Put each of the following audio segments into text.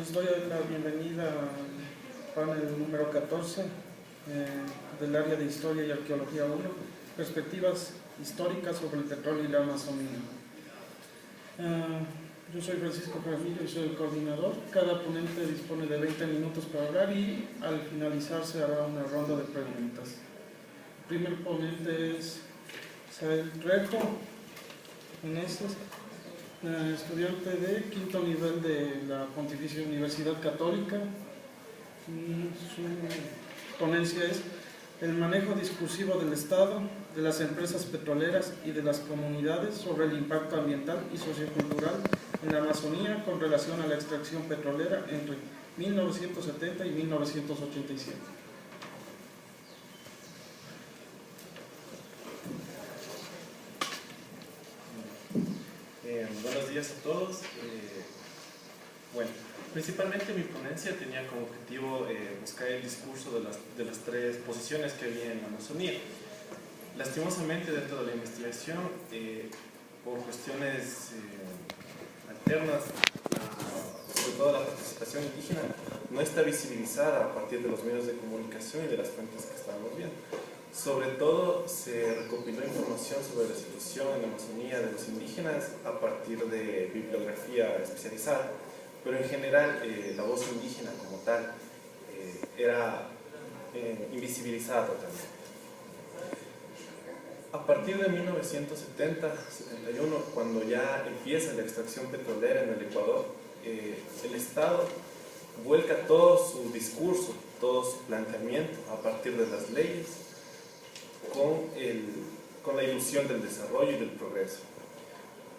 les doy la bienvenida al panel número 14 del área de Historia y Arqueología 1, perspectivas históricas sobre el petróleo y la Amazonía. Yo soy Francisco Jaramillo y soy el coordinador. Cada ponente dispone de 20 minutos para hablar y al finalizar se hará una ronda de preguntas. El primer ponente es Sael Trejo, estudiante de quinto nivel de la Pontificia Universidad Católica. Su ponencia es el manejo discursivo del Estado, de las empresas petroleras y de las comunidades sobre el impacto ambiental y sociocultural en la Amazonía con relación a la extracción petrolera entre 1970 y 1987. Buenos días a todos. Bueno, principalmente mi ponencia tenía como objetivo buscar el discurso de las tres posiciones que había en la Amazonía. Lastimosamente, dentro de la investigación, por cuestiones alternas, sobre todo la participación indígena, no está visibilizada a partir de los medios de comunicación y de las fuentes que estábamos viendo. Sobre todo se recopiló información sobre la situación en la Amazonía de los indígenas a partir de bibliografía especializada, pero en general la voz indígena como tal era invisibilizada totalmente. A partir de 1970-71, cuando ya empieza la extracción petrolera en el Ecuador, el Estado vuelca todo su discurso, todo su planteamiento a partir de las leyes con la ilusión del desarrollo y del progreso.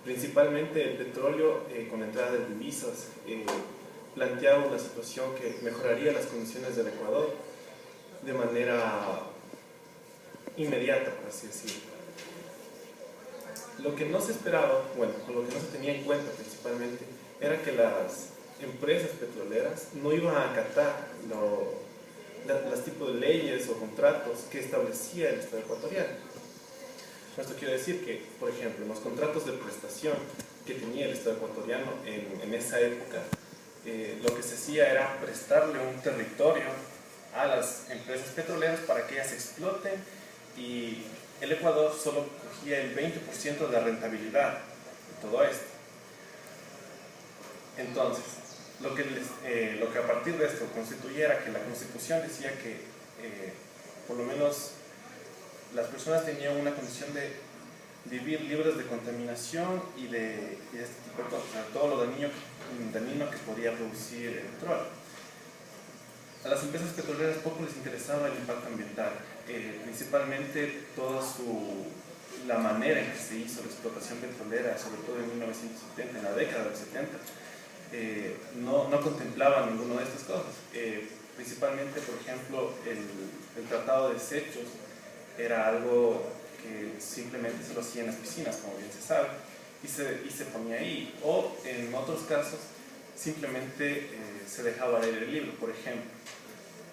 Principalmente el petróleo, con la entrada de divisas, planteaba una situación que mejoraría las condiciones del Ecuador de manera inmediata, por así decirlo. Lo que no se esperaba, bueno, lo que no se tenía en cuenta principalmente, era que las empresas petroleras no iban a acatar los tipos de leyes o contratos que establecía el Estado ecuatoriano. Esto quiere decir que, por ejemplo, en los contratos de prestación que tenía el Estado ecuatoriano en esa época, lo que se hacía era prestarle un territorio a las empresas petroleras para que ellas exploten, y el Ecuador solo cogía el 20% de la rentabilidad de todo esto. Entonces, lo que a partir de esto constituyera que la Constitución decía que por lo menos las personas tenían una condición de vivir libres de contaminación y de este tipo de cosas, o sea, todo lo dañino que podía producir el petróleo. A las empresas petroleras poco les interesaba el impacto ambiental, principalmente toda la manera en que se hizo la explotación petrolera, sobre todo en 1970, en la década del 70, no contemplaba ninguna de estas cosas. Principalmente, por ejemplo, el tratado de desechos era algo que simplemente se lo hacía en las piscinas, como bien se sabe, y se ponía ahí. O en otros casos, simplemente se dejaba al aire libre. Por ejemplo,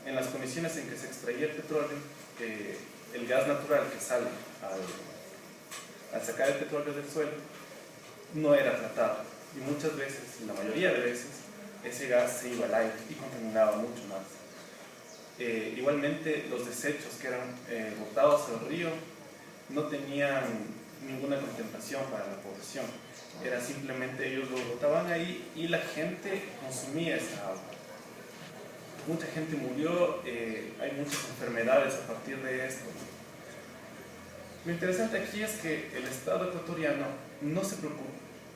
en las condiciones en que se extraía el petróleo, el gas natural que sale al sacar el petróleo del suelo no era tratado, y muchas veces, la mayoría de veces, ese gas se iba al aire y contaminaba mucho más. Igualmente, los desechos que eran botados al río no tenían ninguna contemplación para la población. Era simplemente ellos lo botaban ahí y la gente consumía esa agua. Mucha gente murió, hay muchas enfermedades a partir de esto. Lo interesante aquí es que el Estado ecuatoriano no se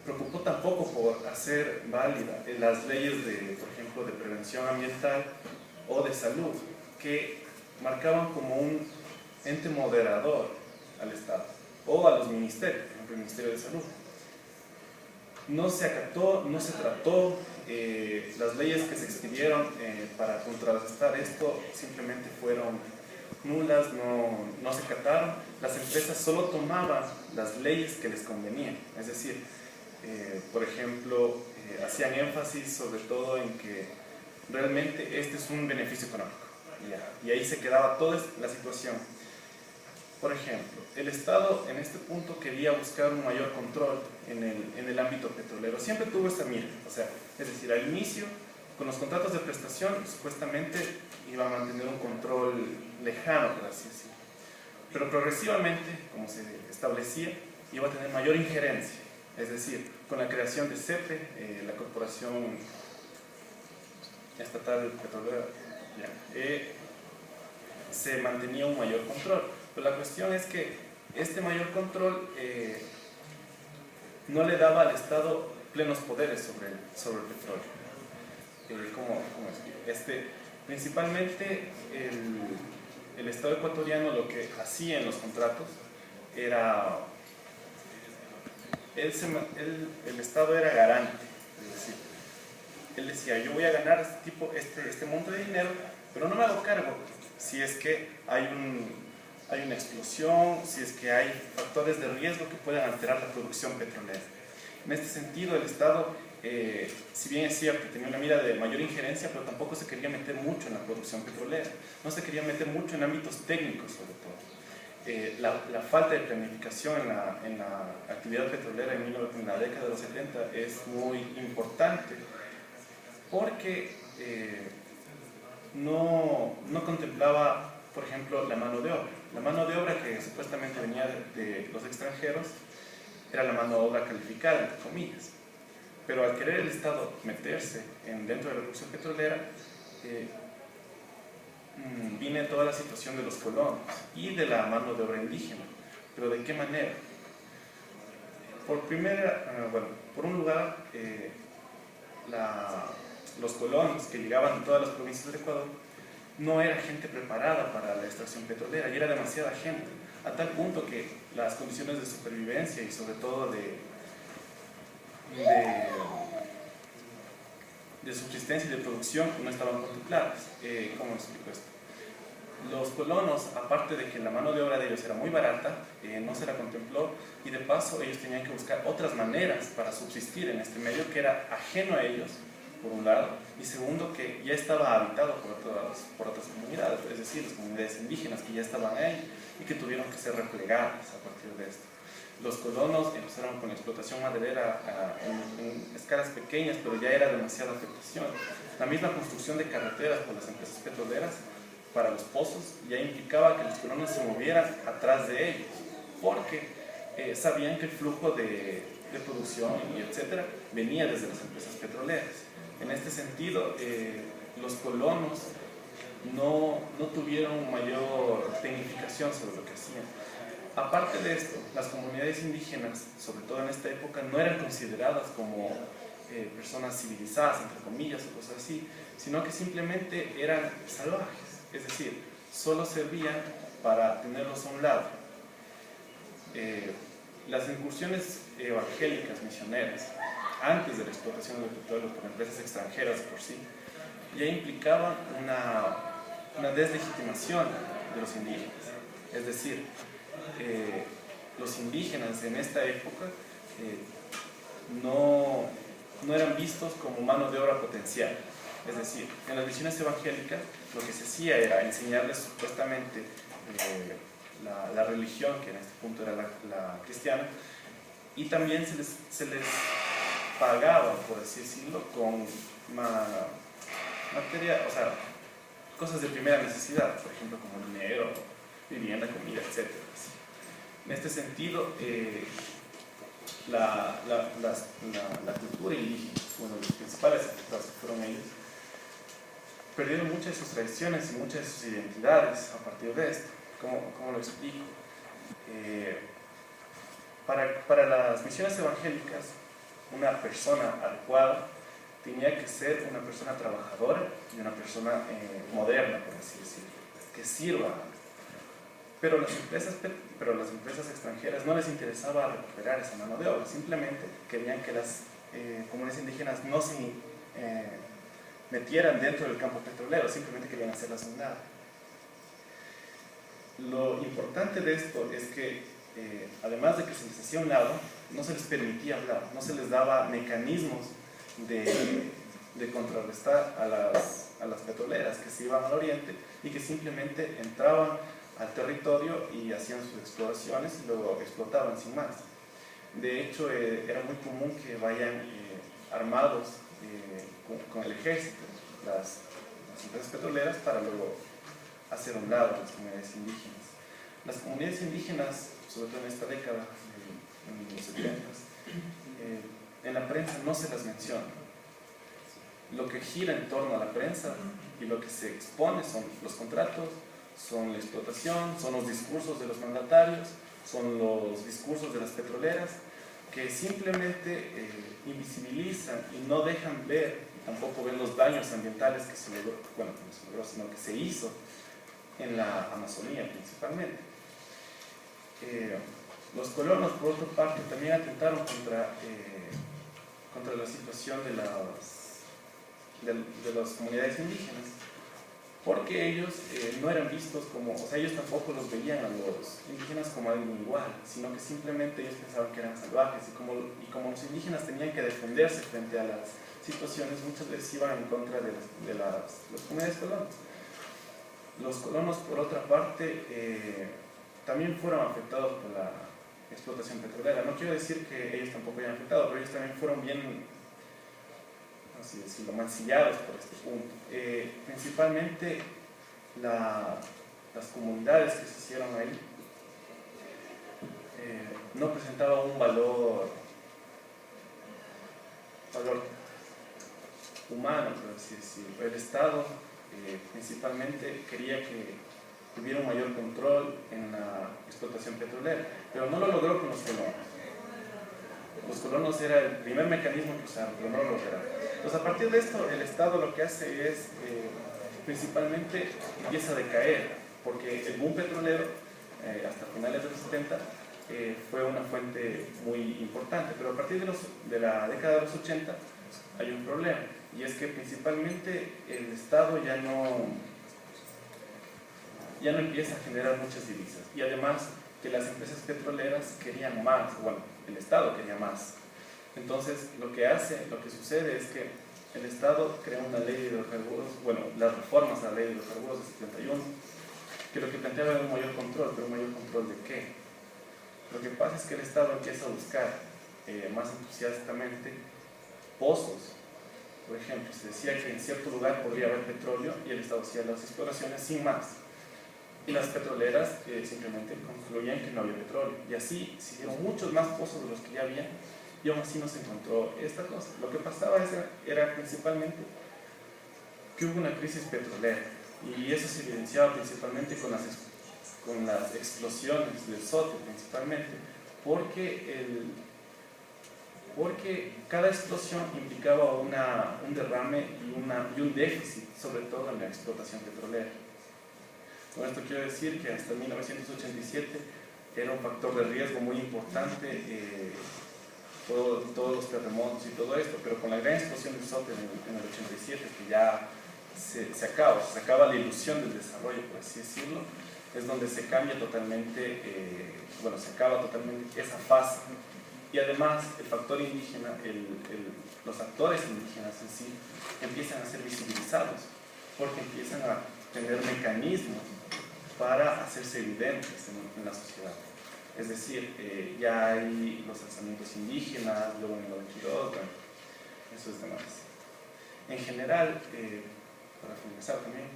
preocupó tampoco por hacer válida las leyes por ejemplo, de prevención ambiental o de salud, que marcaban como un ente moderador al Estado o a los ministerios, por ejemplo, el Ministerio de Salud. No se acató, no se trató, las leyes que se expidieron para contrarrestar esto simplemente fueron nulas, no se acataron. Las empresas solo tomaban las leyes que les convenían, es decir, por ejemplo, hacían énfasis sobre todo en que realmente este es un beneficio económico, y ahí se quedaba toda la situación. Por ejemplo, el Estado en este punto quería buscar un mayor control en el ámbito petrolero. Siempre tuvo esa mira, o sea, es decir, al inicio Con los contratos de prestación, supuestamente iba a mantener un control lejano, por así decirlo. Pero progresivamente, como se establecía, iba a tener mayor injerencia. Es decir, con la creación de CEPE, la Corporación Estatal Petrolera, se mantenía un mayor control. Pero la cuestión es que este mayor control no le daba al Estado plenos poderes sobre el petróleo. ¿Cómo explico? Principalmente el Estado ecuatoriano lo que hacía en los contratos era, el Estado era garante, es decir, él decía, yo voy a ganar este monto de dinero, pero no me hago cargo si es que hay una explosión, si es que hay factores de riesgo que puedan alterar la producción petrolera. En este sentido, el Estado, si bien es cierto, tenía una mira de mayor injerencia, pero tampoco se quería meter mucho en la producción petrolera, no se quería meter mucho en ámbitos técnicos sobre todo. La falta de planificación en la actividad petrolera en la década de los 70 es muy importante, porque no contemplaba, por ejemplo, la mano de obra. La mano de obra que supuestamente venía de los extranjeros era la mano de obra calificada, entre comillas. Pero al querer el Estado meterse dentro de la producción petrolera, viene toda la situación de los colonos y de la mano de obra indígena. ¿Pero de qué manera? Por un lugar, los colonos que llegaban de todas las provincias del Ecuador no era gente preparada para la extracción petrolera, y era demasiada gente, a tal punto que las condiciones de supervivencia y sobre todo de subsistencia y de producción no estaban contempladas. ¿Cómo explico esto? Los colonos, aparte de que la mano de obra de ellos era muy barata, no se la contempló, y de paso ellos tenían que buscar otras maneras para subsistir en este medio que era ajeno a ellos, por un lado, y segundo, que ya estaba habitado por otras comunidades, es decir, las comunidades indígenas que ya estaban ahí y que tuvieron que ser replegadas a partir de esto. Los colonos empezaron con la explotación maderera en escalas pequeñas, pero ya era demasiada afectación. La misma construcción de carreteras por las empresas petroleras para los pozos ya implicaba que los colonos se movieran atrás de ellos, porque sabían que el flujo de producción y etcétera venía desde las empresas petroleras. En este sentido, los colonos no tuvieron mayor tecnificación sobre lo que hacían. Aparte de esto, las comunidades indígenas, sobre todo en esta época, no eran consideradas como personas civilizadas, entre comillas, o cosas así, sino que simplemente eran salvajes, es decir, solo servían para tenerlos a un lado. Las incursiones evangélicas misioneras, antes de la explotación del petróleo por empresas extranjeras por sí, ya implicaban una deslegitimación de los indígenas. Es decir, los indígenas en esta época no eran vistos como mano de obra potencial. Es decir, en las misiones evangélicas lo que se hacía era enseñarles supuestamente la religión, que en este punto era la cristiana, y también se les pagaba, por así decirlo, con materia, o sea, cosas de primera necesidad, por ejemplo, como dinero, vivienda, comida, etc. En este sentido, la cultura indígena, bueno, los principales afectados fueron ellos, perdieron muchas de sus tradiciones y muchas de sus identidades a partir de esto. ¿Cómo lo explico? Para las misiones evangélicas, una persona adecuada tenía que ser una persona trabajadora y una persona moderna, por así decirlo, que sirva. Pero las empresas extranjeras no les interesaba recuperar esa mano de obra, simplemente querían que las comunidades indígenas no se metieran dentro del campo petrolero, simplemente querían hacerlas a un lado. Lo importante de esto es que, además de que se les hacía a un lado, no se les permitía hablar, no se les daba mecanismos de contrarrestar a las petroleras que se iban al oriente y que simplemente entraban al territorio y hacían sus exploraciones y luego explotaban sin más. De hecho, era muy común que vayan armados con el ejército. las empresas petroleras para luego hacer a un lado a las comunidades indígenas. Las comunidades indígenas, sobre todo en esta década, en los 70, en la prensa no se las menciona. Lo que gira en torno a la prensa y lo que se expone son los contratos, son la explotación, son los discursos de los mandatarios, son los discursos de las petroleras, que simplemente invisibilizan y no dejan ver, tampoco ven los daños ambientales que se logró, bueno, que no se logró, sino que se hizo en la Amazonía principalmente. Los colonos, por otra parte, también atentaron contra la situación de las comunidades indígenas, porque ellos no eran vistos como, o sea, ellos tampoco los veían a los indígenas como algo igual, sino que simplemente ellos pensaban que eran salvajes, y como los indígenas tenían que defenderse frente a las situaciones, muchas veces iban en contra de las comunidades colonas. Los colonos, por otra parte, también fueron afectados por la explotación petrolera. No quiero decir que ellos tampoco hayan afectado, pero ellos también fueron bien, así decirlo, mancillados por este punto. Principalmente las comunidades que se hicieron ahí no presentaban un valor humano, por así decirlo. El Estado principalmente quería que hubiera un mayor control en la explotación petrolera, pero no lo logró con los colonos. Los colonos era el primer mecanismo que usaron, pero no lo lograron. Entonces, a partir de esto, el Estado lo que hace es, principalmente, empieza a decaer, porque el boom petrolero, hasta finales de los 70, fue una fuente muy importante, pero a partir de la década de los 80 hay un problema, y es que principalmente el Estado ya no empieza a generar muchas divisas, y además que las empresas petroleras querían más, bueno, el Estado quería más. Entonces, lo que sucede es que el Estado crea una ley de hidrocarburos, bueno, las reformas a la ley de hidrocarburos de 71, que lo que planteaba era un mayor control, pero ¿un mayor control de qué? Lo que pasa es que el Estado empieza a buscar más entusiastamente pozos. Por ejemplo, se decía que en cierto lugar podría haber petróleo y el Estado hacía las exploraciones sin más. Y las petroleras simplemente concluían que no había petróleo. Y así se hicieron muchos más pozos de los que ya había, y aún así no se encontró esta cosa. Lo que pasaba era principalmente que hubo una crisis petrolera, y eso se evidenciaba principalmente con las explosiones del Sote, principalmente, porque cada explosión implicaba un derrame y un déficit, sobre todo en la explotación petrolera. Con esto quiero decir que hasta 1987 era un factor de riesgo muy importante, todos los terremotos y todo esto, pero con la gran explosión del Sote en el 87, que ya se acaba la ilusión del desarrollo, por así decirlo, es donde se cambia totalmente, se acaba totalmente esa fase. Y además el factor indígena, los actores indígenas en sí, empiezan a ser visibilizados, porque empiezan a tener mecanismos para hacerse evidentes en la sociedad. Es decir, ya hay los alzamientos indígenas, luego en el 92, bueno, eso es demás. En general, para finalizar también,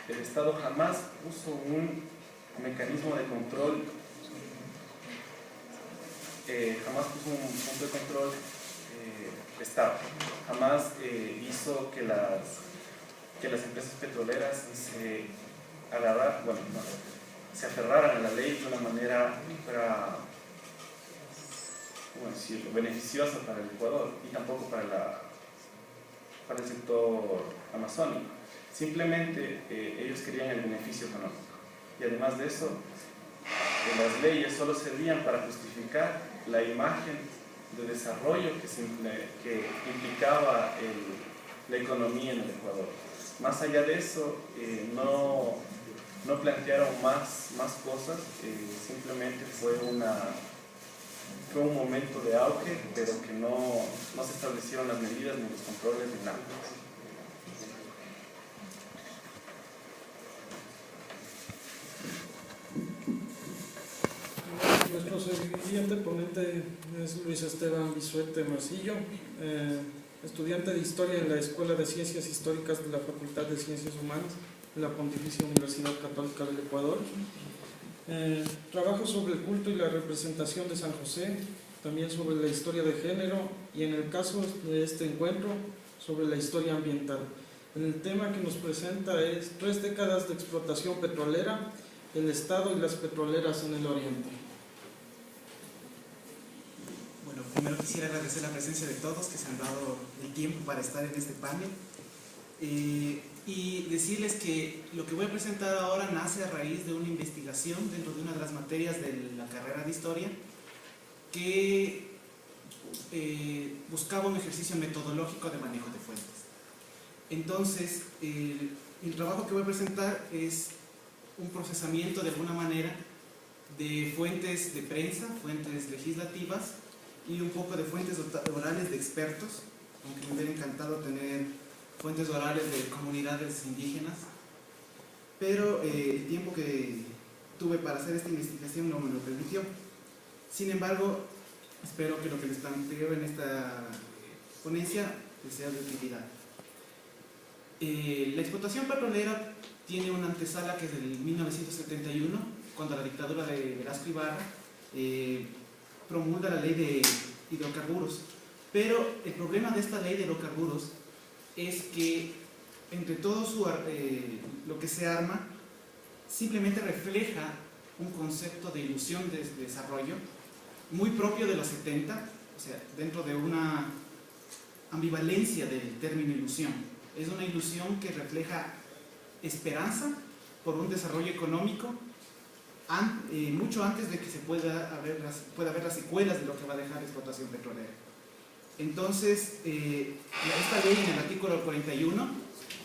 el Estado jamás puso un mecanismo de control, jamás puso un punto de control Estado, jamás hizo que las empresas petroleras se aferraran a la ley de una manera beneficiosa para el Ecuador y tampoco para el sector amazónico. Simplemente ellos querían el beneficio económico, y además de eso, las leyes solo servían para justificar la imagen de desarrollo que implicaba la economía en el Ecuador. Más allá de eso, no plantearon más cosas, simplemente fue un momento de auge, pero que no se establecieron las medidas ni los controles ni nada. Nuestro siguiente ponente es Luis Esteban Bisuete Marcillo. estudiante de Historia en la Escuela de Ciencias Históricas de la Facultad de Ciencias Humanas de la Pontificia Universidad Católica del Ecuador. Trabajo sobre el culto y la representación de San José, también sobre la historia de género y en el caso de este encuentro sobre la historia ambiental. El tema que nos presenta es 3 décadas de explotación petrolera, el Estado y las petroleras en el Oriente. Bueno, primero quisiera agradecer la presencia de todos que se han dado el tiempo para estar en este panel y decirles que lo que voy a presentar ahora nace a raíz de una investigación dentro de una de las materias de la carrera de Historia que buscaba un ejercicio metodológico de manejo de fuentes. Entonces, el trabajo que voy a presentar es un procesamiento de alguna manera de fuentes de prensa, fuentes legislativas y un poco de fuentes orales de expertos, aunque me hubiera encantado tener fuentes orales de comunidades indígenas, pero el tiempo que tuve para hacer esta investigación no me lo permitió. Sin embargo, espero que lo que les planteo en esta ponencia les sea de utilidad. La explotación petrolera tiene una antesala que es del 1971, cuando la dictadura de Velasco Ibarra promulga la ley de hidrocarburos. Pero el problema de esta ley de hidrocarburos es que entre todo lo que se arma simplemente refleja un concepto de ilusión de desarrollo muy propio de los 70, o sea, dentro de una ambivalencia del término ilusión. Es una ilusión que refleja esperanza por un desarrollo económico mucho antes de que se pueda haber las secuelas de lo que va a dejar la explotación petrolera. Entonces, esta ley en el artículo 41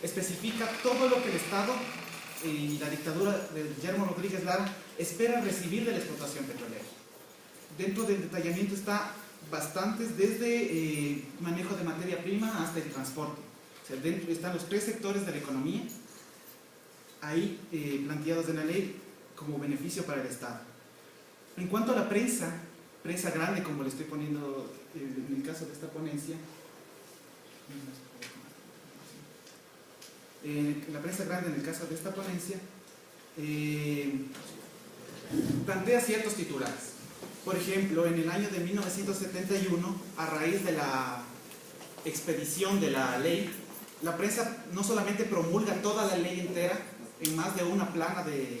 especifica todo lo que el Estado y la dictadura de Guillermo Rodríguez Lara espera recibir de la explotación petrolera. Dentro del detallamiento está bastantes, desde manejo de materia prima hasta el transporte. O sea, dentro están los 3 sectores de la economía ahí planteados en la ley como beneficio para el Estado. En cuanto a la prensa grande, como le estoy poniendo en el caso de esta ponencia, la prensa grande en el caso de esta ponencia plantea ciertos titulares. Por ejemplo, en el año de 1971, a raíz de la expedición de la ley, la prensa no solamente promulga toda la ley entera en más de una plana de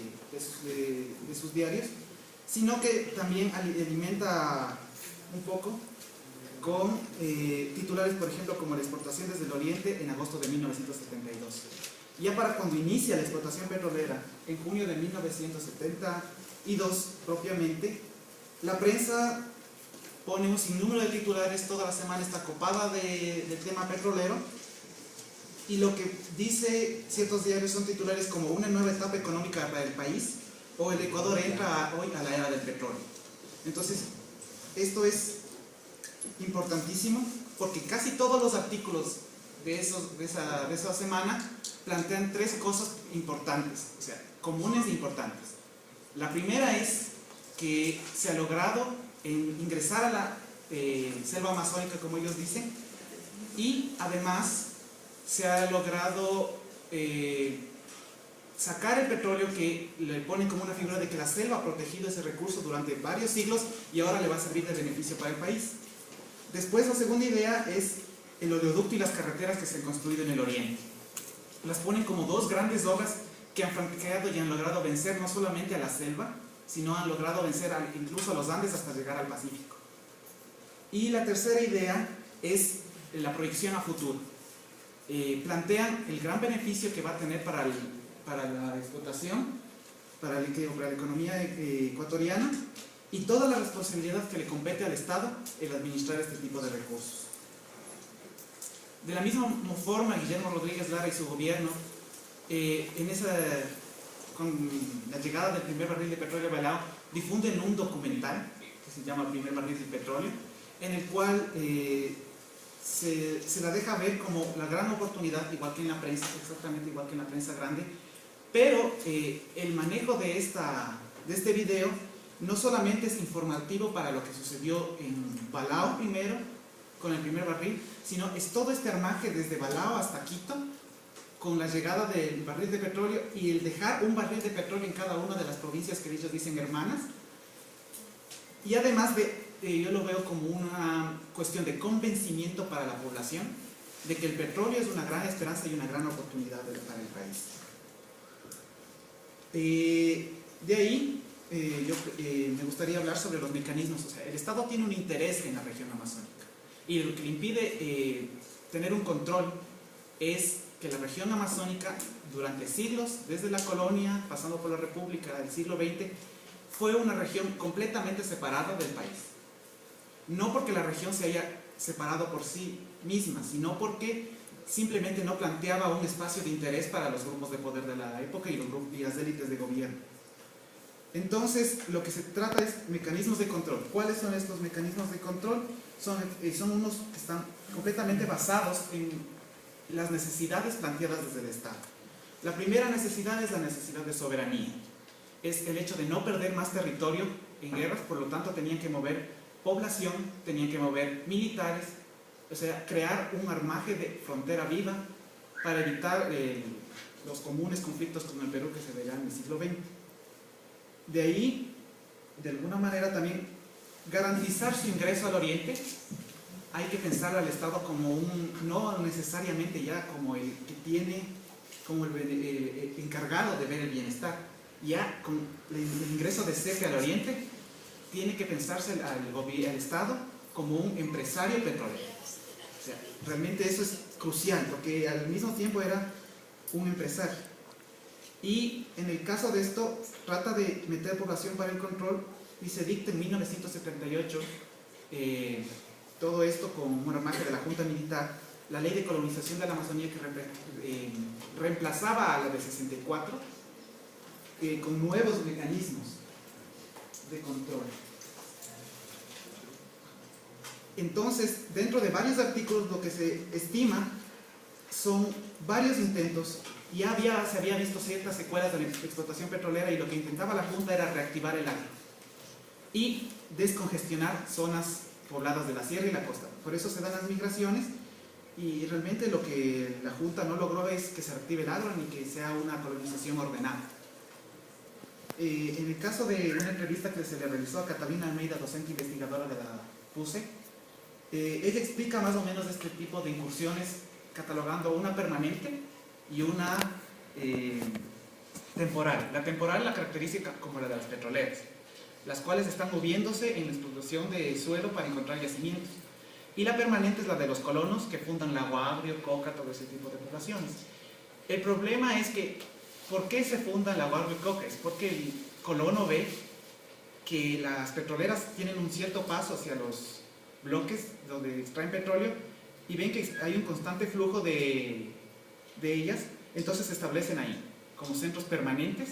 sus diarios, sino que también alimenta un poco con titulares, por ejemplo, como la exportación desde el Oriente en agosto de 1972. Ya para cuando inicia la explotación petrolera, en junio de 1972 propiamente, la prensa pone un sinnúmero de titulares, toda la semana está copada del tema petrolero, y lo que dice ciertos diarios son titulares como una nueva etapa económica para el país, o el Ecuador entra hoy a la era del petróleo. Entonces, esto es importantísimo porque casi todos los artículos de esa semana plantean 3 cosas importantes, o sea, comunes e importantes. La primera es que se ha logrado ingresar a la selva amazónica, como ellos dicen, y además se ha logrado sacar el petróleo, que le ponen como una figura de que la selva ha protegido ese recurso durante varios siglos y ahora le va a servir de beneficio para el país. Después, la segunda idea es el oleoducto y las carreteras que se han construido en el Oriente. Las ponen como 2 grandes obras que han franqueado y han logrado vencer no solamente a la selva, sino han logrado vencer incluso a los Andes hasta llegar al Pacífico. Y la tercera idea es la proyección a futuro. Plantean el gran beneficio que va a tener para la explotación, para la economía ecuatoriana, y toda la responsabilidad que le compete al Estado el administrar este tipo de recursos. De la misma forma, Guillermo Rodríguez Lara y su gobierno, con la llegada del primer barril de petróleo Balao, difunden un documental que se llama Primer Barril de Petróleo, en el cual se la deja ver como la gran oportunidad, igual que en la prensa, exactamente igual que en la prensa grande, pero el manejo de este video no solamente es informativo para lo que sucedió en Balao primero, con el primer barril, sino es todo este armaje desde Balao hasta Quito, con la llegada del barril de petróleo y el dejar un barril de petróleo en cada una de las provincias que ellos dicen hermanas. Y además yo lo veo como una cuestión de convencimiento para la población de que el petróleo es una gran esperanza y una gran oportunidad para el país. De ahí me gustaría hablar sobre los mecanismos. O sea, el Estado tiene un interés en la región amazónica y lo que le impide tener un control es que la región amazónica durante siglos, desde la colonia, pasando por la república del siglo XX, fue una región completamente separada del país. No porque la región se haya separado por sí misma, sino porque simplemente no planteaba un espacio de interés para los grupos de poder de la época y las élites de gobierno. Entonces, lo que se trata es mecanismos de control. ¿Cuáles son estos mecanismos de control? Son unos que están completamente basados en las necesidades planteadas desde el Estado. La primera necesidad es la necesidad de soberanía. Es el hecho de no perder más territorio en guerras, por lo tanto tenían que mover población, tenían que mover militares, o sea, crear un armaje de frontera viva para evitar los comunes conflictos con el Perú que se veían en el siglo XX. De ahí, de alguna manera también, garantizar su ingreso al Oriente. Hay que pensar al Estado como no necesariamente ya como el que tiene, como el encargado de ver el bienestar. Ya con el ingreso de CEPE al Oriente, tiene que pensarse al Estado como un empresario petrolero. O sea, realmente eso es crucial, porque al mismo tiempo era un empresario. Y en el caso de esto, trata de meter población para el control y se dicta en 1978 todo esto con un armaje de la Junta Militar, la ley de colonización de la Amazonía que reemplazaba a la de 64 con nuevos mecanismos de control. Entonces, dentro de varios artículos lo que se estima son varios intentos. Ya se había visto ciertas secuelas de la explotación petrolera y lo que intentaba la Junta era reactivar el agro y descongestionar zonas pobladas de la sierra y la costa. Por eso se dan las migraciones y realmente lo que la Junta no logró es que se reactive el agro ni que sea una colonización ordenada. En el caso de una entrevista que se le realizó a Catalina Almeida, docente investigadora de la PUCE, ella explica más o menos este tipo de incursiones catalogando una permanente y una temporal. La temporal la característica como la de las petroleras, las cuales están moviéndose en la explotación de suelo para encontrar yacimientos. Y la permanente es la de los colonos que fundan Lago Agrio, Coca, todo ese tipo de poblaciones. El problema es que, ¿por qué se fundan Lago Agrio y Coca? Es porque el colono ve que las petroleras tienen un cierto paso hacia los bloques donde extraen petróleo y ven que hay un constante flujo de ellas, entonces se establecen ahí como centros permanentes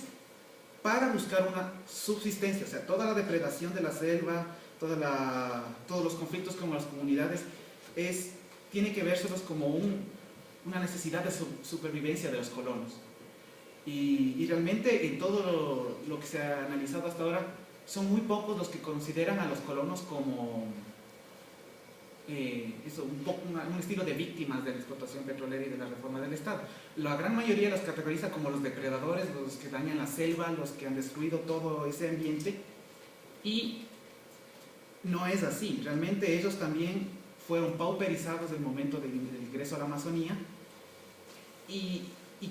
para buscar una subsistencia. O sea, toda la depredación de la selva, todos los conflictos con las comunidades tiene que vérselos como una necesidad de supervivencia de los colonos. Y realmente en todo lo que se ha analizado hasta ahora son muy pocos los que consideran a los colonos como un estilo de víctimas de la explotación petrolera y de la reforma del Estado. La gran mayoría los categoriza como los depredadores, los que dañan la selva, los que han destruido todo ese ambiente, y no es así. Realmente ellos también fueron pauperizados del momento del ingreso a la Amazonía y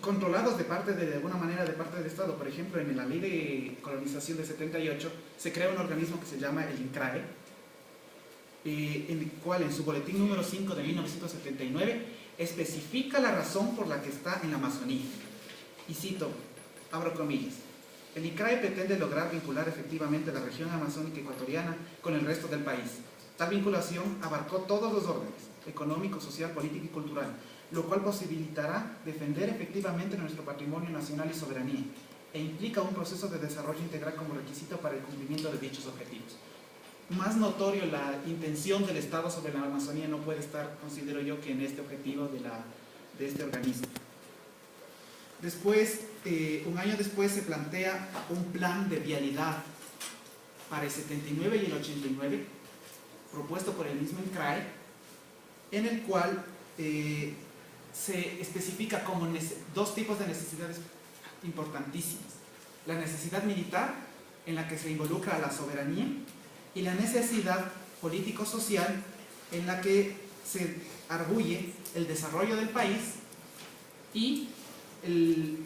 controlados de alguna manera de parte del Estado. Por ejemplo, en la ley de colonización de 78 se crea un organismo que se llama el INCRAE, en el cual en su boletín número 5 de 1979 especifica la razón por la que está en la Amazonía. Y cito, abro comillas: el INCRAE pretende lograr vincular efectivamente la región amazónica ecuatoriana con el resto del país. Tal vinculación abarcó todos los órdenes, económico, social, político y cultural, lo cual posibilitará defender efectivamente nuestro patrimonio nacional y soberanía, e implica un proceso de desarrollo integral como requisito para el cumplimiento de dichos objetivos. Más notorio la intención del Estado sobre la Amazonía no puede estar, considero yo, que en este objetivo de este organismo. Después, un año después, se plantea un plan de vialidad para el 79 y el 89, propuesto por el mismo INCRAE, en el cual se especifica como dos tipos de necesidades importantísimas. La necesidad militar, en la que se involucra a la soberanía, y la necesidad político-social, en la que se arguye el desarrollo del país y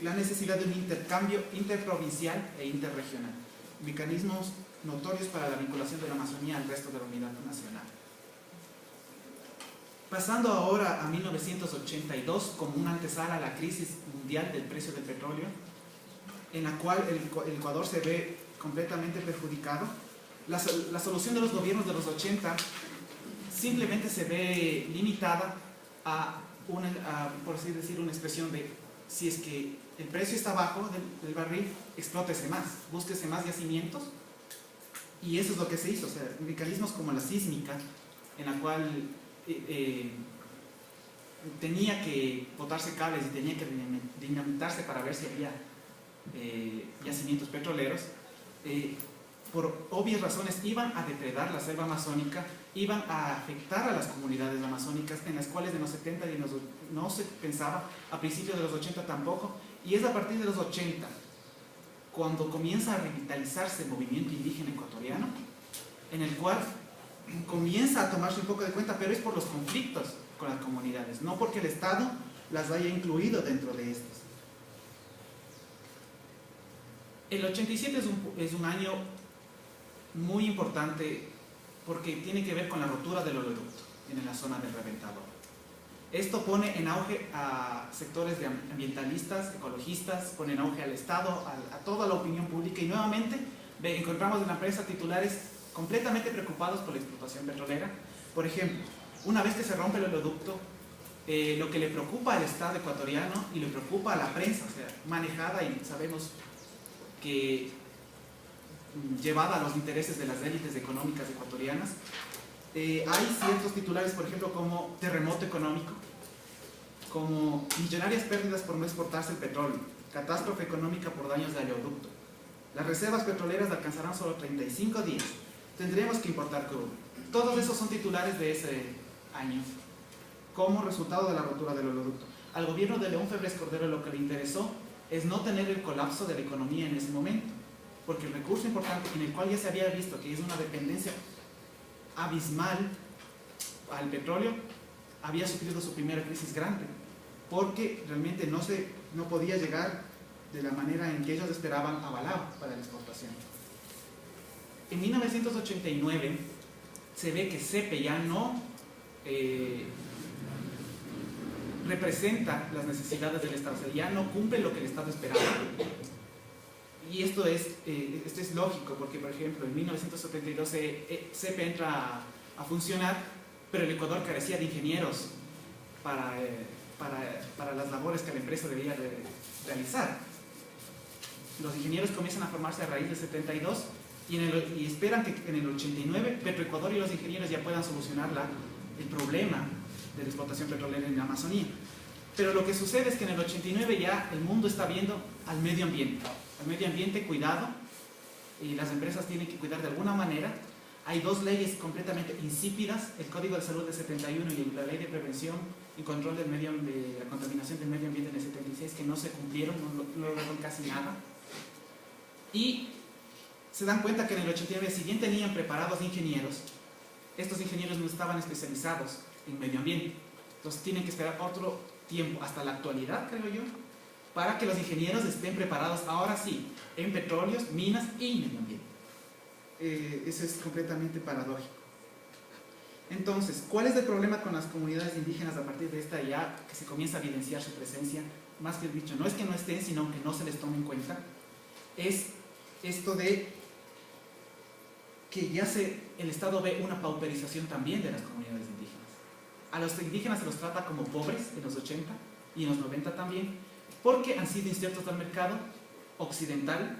la necesidad de un intercambio interprovincial e interregional. Mecanismos notorios para la vinculación de la Amazonía al resto de la unidad nacional. Pasando ahora a 1982, como una antesala a la crisis mundial del precio del petróleo, en la cual el Ecuador se ve completamente perjudicado, la solución de los gobiernos de los 80 simplemente se ve limitada a por así decir, una expresión de: si es que el precio está bajo del barril, explótese más, búsquese más yacimientos. Y eso es lo que se hizo. O sea, mecanismos como la sísmica, en la cual tenía que botarse cables y tenía que dinamitarse para ver si había yacimientos petroleros, por obvias razones iban a depredar la selva amazónica, iban a afectar a las comunidades amazónicas, en las cuales en los 70 no se pensaba, a principios de los 80 tampoco, y es a partir de los 80 cuando comienza a revitalizarse el movimiento indígena ecuatoriano, en el cual comienza a tomarse un poco de cuenta, pero es por los conflictos con las comunidades, no porque el Estado las haya incluido dentro de estos. El 87 es un año muy importante porque tiene que ver con la rotura del oleoducto en la zona del Reventador. Esto pone en auge a sectores de ambientalistas, ecologistas, pone en auge al Estado, a toda la opinión pública, y nuevamente encontramos en la prensa titulares completamente preocupados por la explotación petrolera. Por ejemplo, una vez que se rompe el oleoducto, lo que le preocupa al Estado ecuatoriano y le preocupa a la prensa, o sea, manejada y sabemos que llevada a los intereses de las élites económicas ecuatorianas, hay ciertos titulares, por ejemplo, como terremoto económico, como millonarias pérdidas por no exportarse el petróleo, catástrofe económica por daños de oleoducto, las reservas petroleras alcanzarán solo 35 días, tendremos que importar crudo. Todos esos son titulares de ese año, como resultado de la rotura del oleoducto. Al gobierno de León Febres Cordero lo que le interesó es no tener el colapso de la economía en ese momento, porque el recurso importante en el cual ya se había visto que es una dependencia abismal al petróleo, había sufrido su primera crisis grande, porque realmente no podía llegar de la manera en que ellos esperaban avalado para la exportación. En 1989 se ve que CEPE ya no representa las necesidades del Estado, o sea, ya no cumple lo que el Estado esperaba. Y esto es lógico, porque por ejemplo en 1972 CEPE entra a funcionar, pero el Ecuador carecía de ingenieros para las labores que la empresa debía realizar. Los ingenieros comienzan a formarse a raíz del 72 y esperan que en el 89 Petroecuador y los ingenieros ya puedan solucionar el problema de la explotación petrolera en la Amazonía. Pero lo que sucede es que en el 89 ya el mundo está viendo al medio ambiente cuidado, y las empresas tienen que cuidar de alguna manera. Hay dos leyes completamente insípidas, el Código de Salud del 71 y la Ley de Prevención y Control de la Contaminación del Medio Ambiente en el 76, que no se cumplieron, no lograron casi nada. Y se dan cuenta que en el 89, si bien tenían preparados ingenieros, estos ingenieros no estaban especializados en medio ambiente. Entonces tienen que esperar otro tiempo, hasta la actualidad, creo yo, para que los ingenieros estén preparados, ahora sí, en petróleos, minas y medio ambiente. Eso es completamente paradójico. Entonces, ¿cuál es el problema con las comunidades indígenas a partir de esta ya que se comienza a evidenciar su presencia? Más que dicho, no es que no estén, sino que no se les tome en cuenta. Es esto de que ya el Estado ve una pauperización también de las comunidades indígenas. A los indígenas se los trata como pobres en los 80 y en los 90 también, porque han sido insertos al mercado occidental,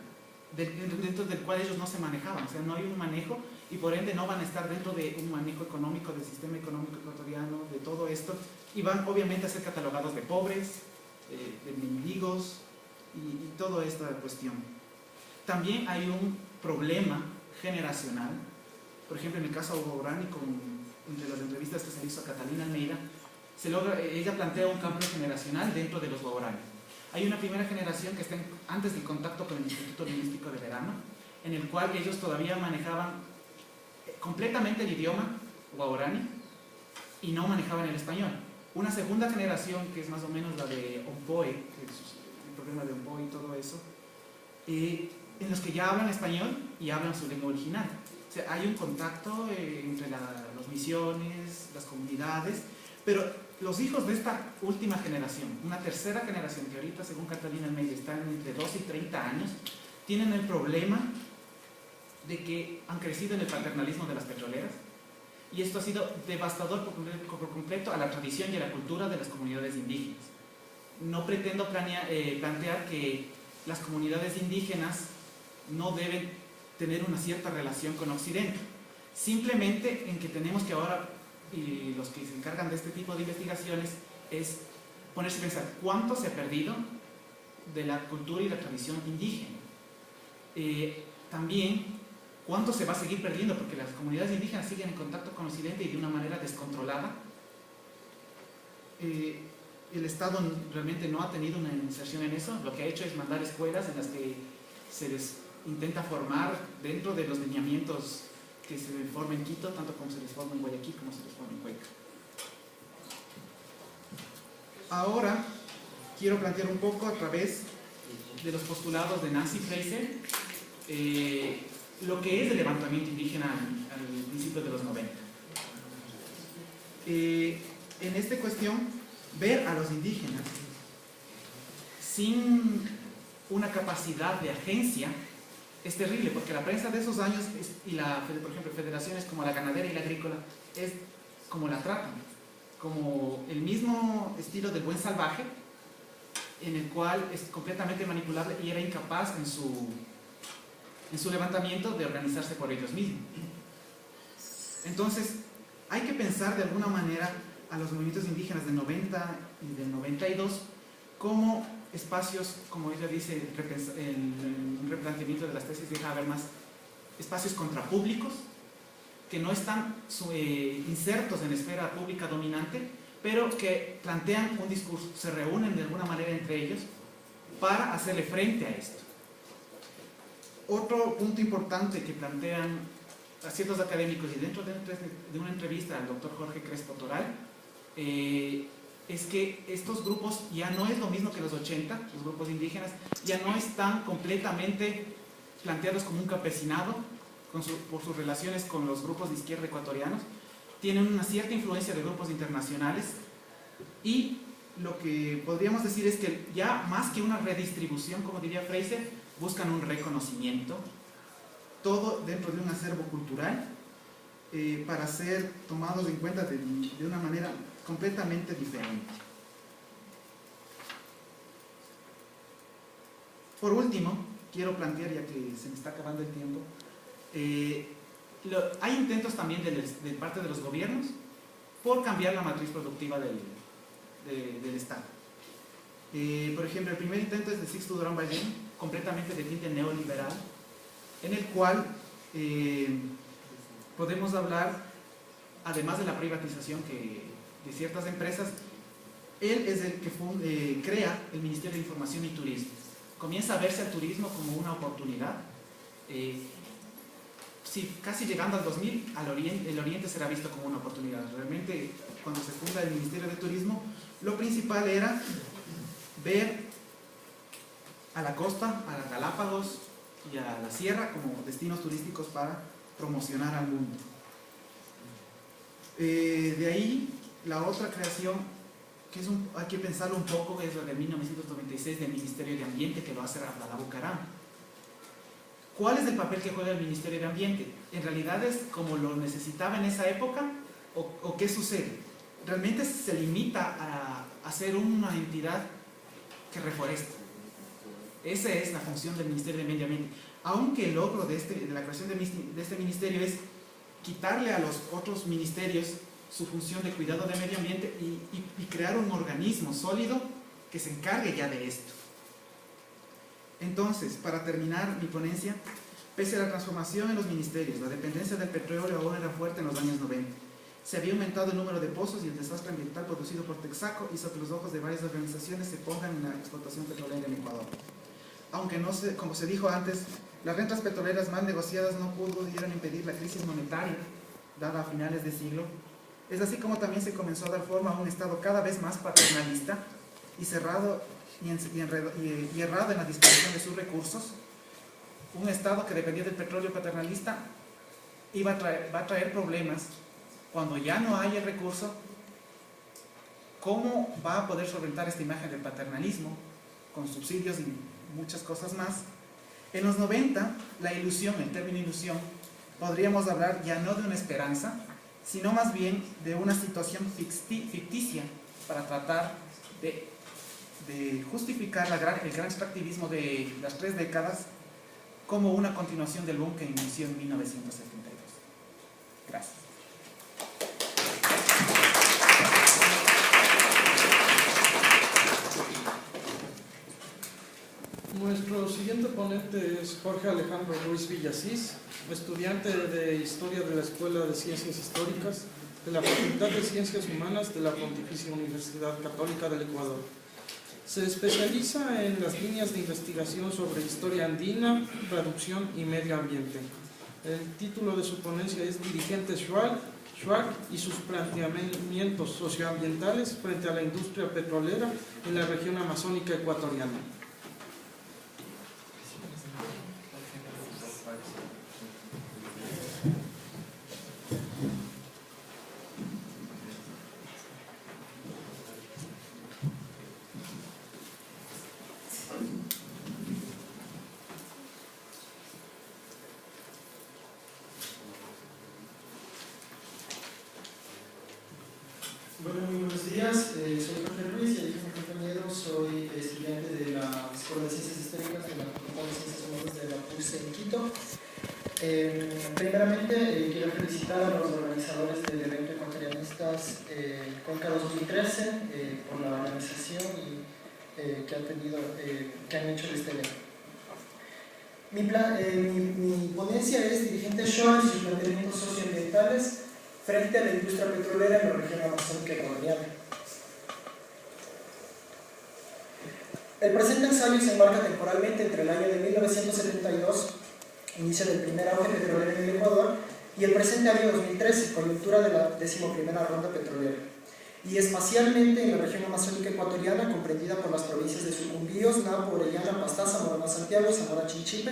dentro del cual ellos no se manejaban, o sea, no hay un manejo, y por ende no van a estar dentro de un manejo económico, del sistema económico ecuatoriano, de todo esto, y van obviamente a ser catalogados de pobres, de mendigos, y toda esta cuestión. También hay un problema generacional, por ejemplo en el caso Hugo Borani con entre las entrevistas que se le hizo a Catalina Almeida, ella plantea un cambio generacional dentro de los guaraníes. Hay una primera generación que está antes del contacto con el Instituto Lingüístico de Verano, en el cual ellos todavía manejaban completamente el idioma guaraní y no manejaban el español. Una segunda generación, que es más o menos la de Ompoe, que es el problema de Ompoe y todo eso, en los que ya hablan español y hablan su lengua original. O sea, hay un contacto entre las misiones, las comunidades, pero los hijos de esta última generación, una tercera generación que ahorita, según Catalina Almeida, están entre 12 y 30 años, tienen el problema de que han crecido en el paternalismo de las petroleras, y esto ha sido devastador por completo a la tradición y a la cultura de las comunidades indígenas. No pretendo plantear que las comunidades indígenas no deben tener una cierta relación con Occidente, simplemente en que tenemos que ahora, y los que se encargan de este tipo de investigaciones, es ponerse a pensar cuánto se ha perdido de la cultura y la tradición indígena. También cuánto se va a seguir perdiendo, porque las comunidades indígenas siguen en contacto con Occidente y de una manera descontrolada. El Estado realmente no ha tenido una inserción en eso. Lo que ha hecho es mandar escuelas en las que se les intenta formar dentro de los lineamientos que se forma en Quito, tanto como se les forma en Guayaquil como se les forma en Cuenca. Ahora quiero plantear un poco a través de los postulados de Nancy Fraser lo que es el levantamiento indígena al principio de los 90. En esta cuestión, ver a los indígenas sin una capacidad de agencia es terrible, porque la prensa de esos años, por ejemplo, federaciones como la ganadera y la agrícola, es como la tratan, como el mismo estilo del buen salvaje, en el cual es completamente manipulable y era incapaz en su levantamiento de organizarse por ellos mismos. Entonces, hay que pensar de alguna manera a los movimientos indígenas del 90 y del 92 como espacios, como ella dice, el replanteamiento de las tesis de Habermas, espacios contrapúblicos que no están insertos en la esfera pública dominante, pero que plantean un discurso, se reúnen de alguna manera entre ellos para hacerle frente a esto. Otro punto importante que plantean a ciertos académicos y dentro de una entrevista al doctor Jorge Crespo Toral, es que estos grupos ya no es lo mismo que los 80, los grupos indígenas ya no están completamente planteados como un campesinado por sus relaciones con los grupos de izquierda ecuatorianos, tienen una cierta influencia de grupos internacionales y lo que podríamos decir es que ya más que una redistribución, como diría Fraser, buscan un reconocimiento, todo dentro de un acervo cultural, para ser tomados en cuenta de una manera completamente diferente. Por último, quiero plantear, ya que se me está acabando el tiempo, hay intentos también de parte de los gobiernos por cambiar la matriz productiva del Estado. Por ejemplo, el primer intento es de Sixto Durán Ballén, completamente de tinte neoliberal, en el cual podemos hablar, además de la privatización de ciertas empresas, él es el que crea el Ministerio de Información y Turismo. Comienza a verse al turismo como una oportunidad. Casi llegando al 2000, el Oriente será visto como una oportunidad. Realmente, cuando se funda el Ministerio de Turismo, lo principal era ver a la costa, a las Galápagos y a la sierra como destinos turísticos para promocionar al mundo. De ahí, la otra creación, que hay que pensarlo un poco, es la de 1996 del Ministerio de Ambiente, que lo hace Abdalá Bucaram. ¿Cuál es el papel que juega el Ministerio de Ambiente? ¿En realidad es como lo necesitaba en esa época? ¿O qué sucede? ¿Realmente se limita a ser una entidad que reforesta? Esa es la función del Ministerio de Medio Ambiente. Aunque el logro de la creación de este ministerio es quitarle a los otros ministerios su función de cuidado de medio ambiente y crear un organismo sólido que se encargue ya de esto. Entonces, para terminar mi ponencia, pese a la transformación en los ministerios, la dependencia del petróleo aún era fuerte en los años 90. Se había aumentado el número de pozos y el desastre ambiental producido por Texaco hizo que los ojos de varias organizaciones se pongan en la explotación petrolera en Ecuador. Aunque no se, como se dijo antes, las rentas petroleras mal negociadas no pudieron impedir la crisis monetaria dada a finales de siglo. Es así como también se comenzó a dar forma a un Estado cada vez más paternalista y cerrado y errado en la disposición de sus recursos. Un Estado que dependía del petróleo paternalista va a traer problemas cuando ya no haya el recurso. ¿Cómo va a poder solventar esta imagen del paternalismo con subsidios y muchas cosas más? En los 90, la ilusión, el término ilusión, podríamos hablar ya no de una esperanza, sino más bien de una situación ficticia para tratar de justificar el gran extractivismo de las 3 décadas como una continuación del boom que inició en 1972. Gracias. Nuestro siguiente ponente es Jorge Alejandro Ruiz Villasís, estudiante de Historia de la Escuela de Ciencias Históricas de la Facultad de Ciencias Humanas de la Pontificia Universidad Católica del Ecuador. Se especializa en las líneas de investigación sobre historia andina, traducción y medio ambiente. El título de su ponencia es Dirigente Shuar y sus planteamientos socioambientales frente a la industria petrolera en la región amazónica ecuatoriana. Bueno, muy buenos días, soy Jorge Ruiz y mi compañero, soy estudiante de la Escuela de Ciencias Históricas de la Facultad de Ciencias Humanas de la PUC en Quito. Primeramente, quiero felicitar a los organizadores del evento Ecuatorianistas Conca 2013 por la organización y que han hecho de este evento. Mi ponencia es Dirigente Shuar y sus planteamientos socioambientales frente a la industria petrolera en la región amazónica ecuatoriana. El presente ensayo se enmarca temporalmente entre el año de 1972, inicio del primer auge petrolero en el Ecuador, y el presente año 2013, coyuntura de la 11ª ronda petrolera, y espacialmente en la región amazónica ecuatoriana, comprendida por las provincias de Sucumbíos, Napo, Orellana, Pastaza, Moramá, Santiago, Zamora, Chinchipe,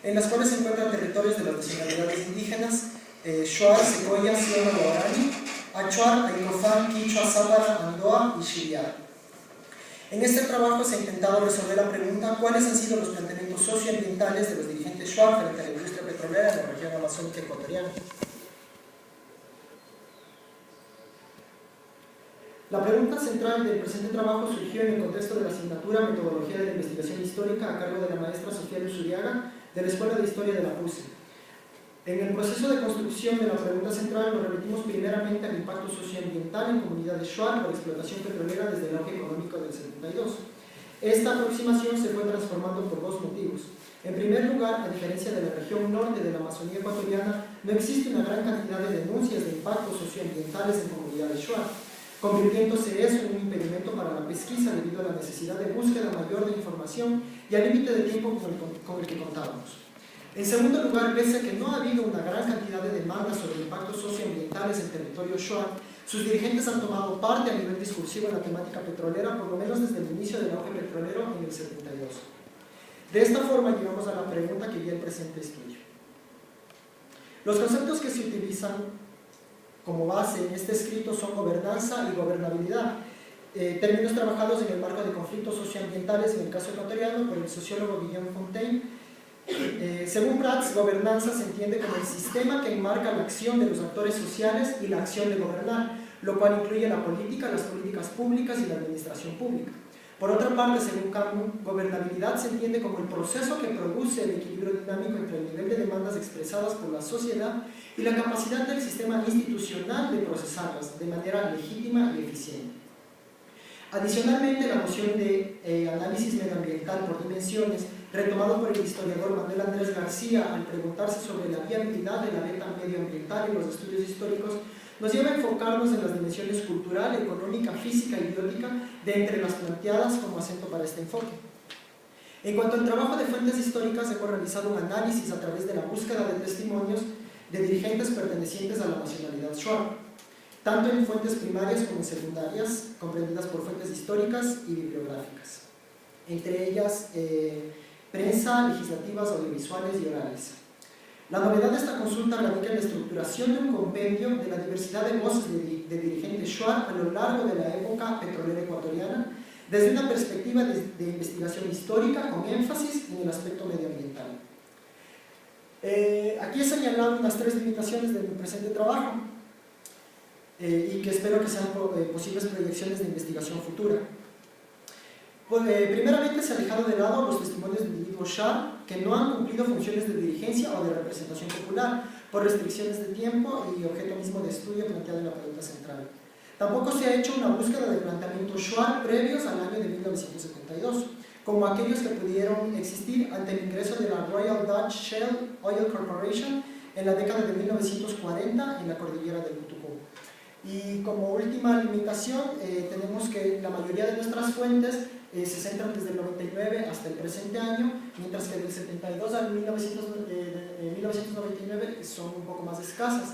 en las cuales se encuentran territorios de las nacionalidades indígenas Shuar, Secoya, Siona, Guarani, Achuar, Aicofán, Quichua, Zápara, Andoa y Xiriar. En este trabajo se ha intentado resolver la pregunta ¿cuáles han sido los planteamientos socioambientales de los dirigentes Shuar frente a la industria petrolera en la región amazónica ecuatoriana? La pregunta central del presente trabajo surgió en el contexto de la asignatura Metodología de la Investigación Histórica a cargo de la maestra Sofía Luzuriaga de la Escuela de Historia de la PUC. En el proceso de construcción de la pregunta central nos remitimos primeramente al impacto socioambiental en comunidades Shuar por explotación petrolera desde el auge económico del 72. Esta aproximación se fue transformando por 2 motivos. En primer lugar, a diferencia de la región norte de la Amazonía ecuatoriana, no existe una gran cantidad de denuncias de impactos socioambientales en comunidades Shuar, convirtiéndose eso en un impedimento para la pesquisa debido a la necesidad de búsqueda mayor de información y al límite de tiempo con el que contábamos. En segundo lugar, pese a que no ha habido una gran cantidad de demandas sobre impactos socioambientales en territorio Shuar, sus dirigentes han tomado parte a nivel discursivo en la temática petrolera, por lo menos desde el inicio del auge petrolero en el 72. De esta forma llegamos a la pregunta que guía el presente estudio. Los conceptos que se utilizan como base en este escrito son gobernanza y gobernabilidad, términos trabajados en el marco de conflictos socioambientales en el caso ecuatoriano por el sociólogo Guillaume Fontaine. Según Prats, gobernanza se entiende como el sistema que enmarca la acción de los actores sociales y la acción de gobernar, lo cual incluye la política, las políticas públicas y la administración pública. Por otra parte, según Camus, gobernabilidad se entiende como el proceso que produce el equilibrio dinámico entre el nivel de demandas expresadas por la sociedad y la capacidad del sistema institucional de procesarlas de manera legítima y eficiente. Adicionalmente, la noción de análisis medioambiental por dimensiones, retomado por el historiador Manuel Andrés García al preguntarse sobre la viabilidad de la beta medioambiental en los estudios históricos, nos lleva a enfocarnos en las dimensiones cultural, económica, física y biótica de entre las planteadas como acento para este enfoque. En cuanto al trabajo de fuentes históricas, hemos realizado un análisis a través de la búsqueda de testimonios de dirigentes pertenecientes a la nacionalidad Shuar, tanto en fuentes primarias como en secundarias, comprendidas por fuentes históricas y bibliográficas, entre ellas prensa, legislativas, audiovisuales y orales. La novedad de esta consulta radica en la estructuración de un compendio de la diversidad de voces de dirigentes Shuar a lo largo de la época petrolera ecuatoriana, desde una perspectiva de investigación histórica con énfasis en el aspecto medioambiental. Aquí he señalado unas 3 limitaciones de mi presente trabajo y que espero que sean posibles proyecciones de investigación futura. Primeramente, se ha dejado de lado los testimonios de individuos Shuar que no han cumplido funciones de dirigencia o de representación popular por restricciones de tiempo y objeto mismo de estudio planteado en la pregunta central. Tampoco se ha hecho una búsqueda de planteamientos Shuar previos al año de 1972, como aquellos que pudieron existir ante el ingreso de la Royal Dutch Shell Oil Corporation en la década de 1940 en la cordillera del Putucú. Y como última limitación, tenemos que la mayoría de nuestras fuentes se centran desde el 99 hasta el presente año, mientras que del 72 al 1999 son un poco más escasas.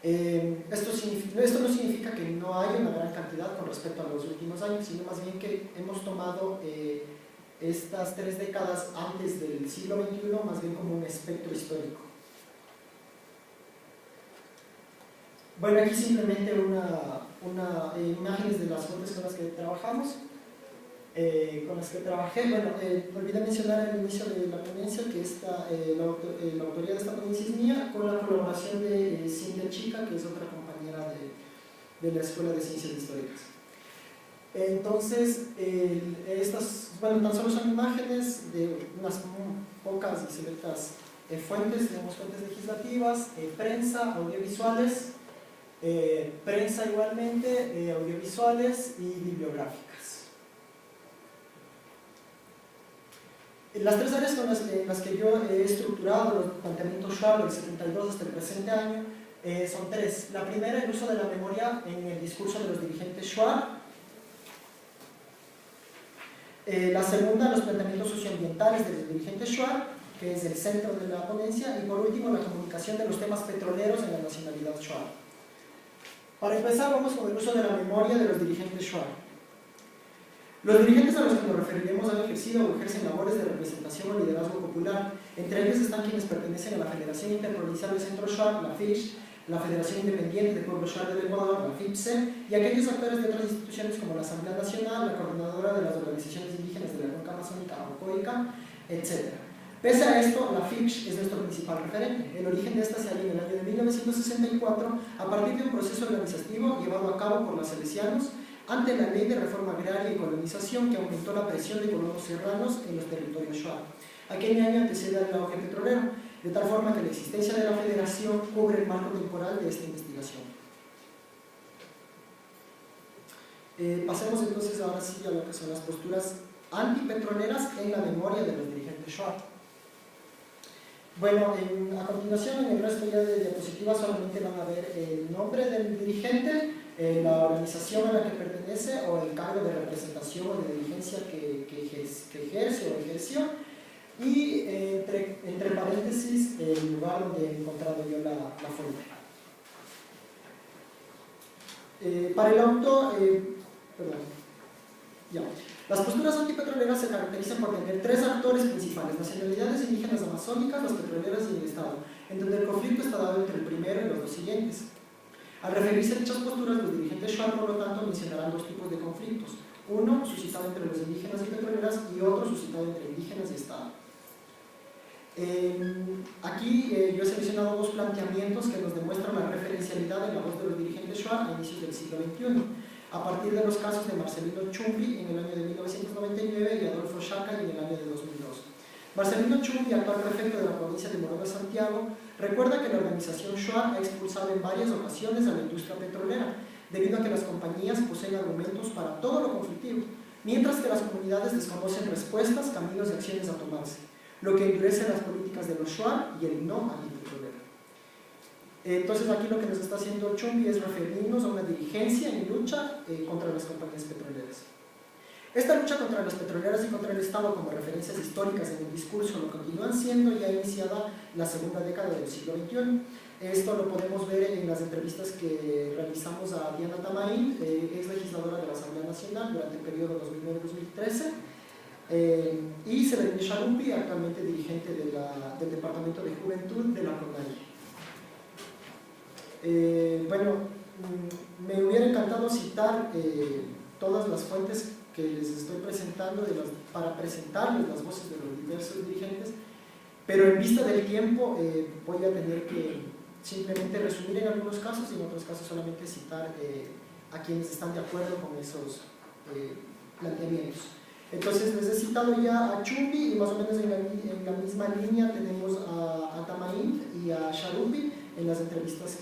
Esto no significa que no haya una gran cantidad con respecto a los últimos años, sino más bien que hemos tomado estas 3 décadas antes del siglo XXI más bien como un espectro histórico. Bueno, aquí simplemente imágenes de las fuentes con las que trabajamos, Bueno, olvidé mencionar al inicio de la ponencia que la autoría de esta ponencia es mía, con la colaboración de Cintia Chica, que es otra compañera de la Escuela de Ciencias Históricas. Entonces, tan solo son imágenes de unas pocas y selectas fuentes, digamos, fuentes legislativas, prensa, audiovisuales, prensa igualmente, audiovisuales y bibliográficas. Las 3 áreas en las que yo he estructurado los planteamientos Shuar del 72 hasta el presente año son 3. La primera, el uso de la memoria en el discurso de los dirigentes Shuar. La segunda, los planteamientos socioambientales de los dirigentes Shuar, que es el centro de la ponencia. Y por último, la comunicación de los temas petroleros en la nacionalidad Shuar. Para empezar, vamos con el uso de la memoria de los dirigentes Shuar. Los dirigentes a los que nos referiremos han ejercido o ejercen labores de representación o liderazgo popular. Entre ellos están quienes pertenecen a la Federación Interprovincial de Centro Shuar, la FISH, la Federación Independiente de Pueblo Shuar del Ecuador, la FIPSE, y aquellos actores de otras instituciones como la Asamblea Nacional, la Coordinadora de las Organizaciones Indígenas de la Cuenca Amazónica, AOCOICA, etc. Pese a esto, la FIPSH es nuestro principal referente. El origen de esta se halla en el año de 1964 a partir de un proceso organizativo llevado a cabo por los salesianos ante la Ley de Reforma Agraria y Colonización que aumentó la presión de colonos serranos en los territorios Shuar. Aquel año antecede al auge petrolero, de tal forma que la existencia de la federación cubre el marco temporal de esta investigación. Pasemos entonces ahora sí a lo que son las posturas antipetroleras en la memoria de los dirigentes Shuar. Bueno, a continuación, en el resto ya de diapositivas solamente van a ver el nombre del dirigente, la organización a la que pertenece o el cargo de representación o de dirigencia que ejerce o ejerció, y entre paréntesis el lugar donde he encontrado yo la fuente. Para el auto, las posturas antipetroleras se caracterizan por tener 3 actores principales: nacionalidades indígenas amazónicas, las petroleras y el Estado, en donde el conflicto está dado entre el primero y los 2 siguientes. Al referirse a dichas posturas, los dirigentes Shuar, por lo tanto, mencionarán 2 tipos de conflictos: uno suscitado entre los indígenas y petroleras, y otro suscitado entre indígenas y Estado. Aquí yo he seleccionado 2 planteamientos que nos demuestran la referencialidad de la voz de los dirigentes Shuar a inicios del siglo XXI, a partir de los casos de Marcelino Chumbi en el año de 1999 y Adolfo Chaca en el año de 2002. Marcelino Chumbi, actual prefecto de la provincia de Morona, Santiago, recuerda que la organización Shuar ha expulsado en varias ocasiones a la industria petrolera, debido a que las compañías poseen argumentos para todo lo conflictivo, mientras que las comunidades desconocen respuestas, caminos y acciones a tomarse, lo que endurece las políticas de los Shuar y el no antipetrolero. Entonces aquí lo que nos está haciendo Chumbi es referirnos a una dirigencia en lucha contra las compañías petroleras. Esta lucha contra las petroleras y contra el Estado como referencias históricas en el discurso lo continúan siendo ya iniciada la segunda década del siglo XXI. Esto lo podemos ver en las entrevistas que realizamos a Diana Tamaín, ex legisladora de la Asamblea Nacional durante el periodo 2009-2013, y Severine Charupi, actualmente dirigente del Departamento de Juventud de la CONAIE. Bueno, me hubiera encantado citar todas las fuentes que les estoy presentando para presentarles las voces de los diversos dirigentes, pero en vista del tiempo voy a tener que simplemente resumir en algunos casos y en otros casos solamente citar a quienes están de acuerdo con esos planteamientos. Entonces les he citado ya a Chumbi y más o menos en la misma línea tenemos a Tamaín y a Charupi en las entrevistas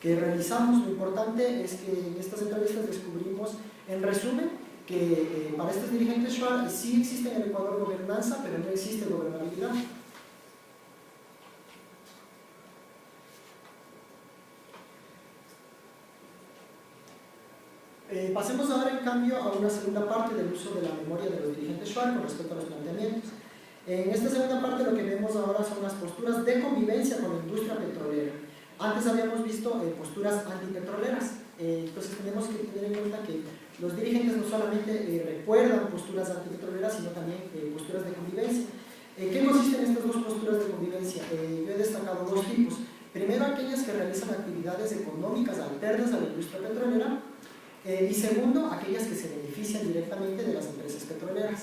que realizamos. Lo importante es que en estas entrevistas descubrimos, en resumen, que para estos dirigentes Shuar sí existe en el Ecuador gobernanza, pero no existe gobernabilidad. Pasemos ahora en cambio a una segunda parte del uso de la memoria de los dirigentes Shuar con respecto a los planteamientos. En esta segunda parte lo que vemos ahora son las posturas de convivencia con la industria petrolera. Antes habíamos visto posturas antipetroleras, entonces tenemos que tener en cuenta que los dirigentes no solamente recuerdan posturas antipetroleras, sino también posturas de convivencia. ¿Qué consisten estas dos posturas de convivencia? Yo he destacado dos tipos. Primero, aquellas que realizan actividades económicas alternas a la industria petrolera, y segundo, aquellas que se benefician directamente de las empresas petroleras.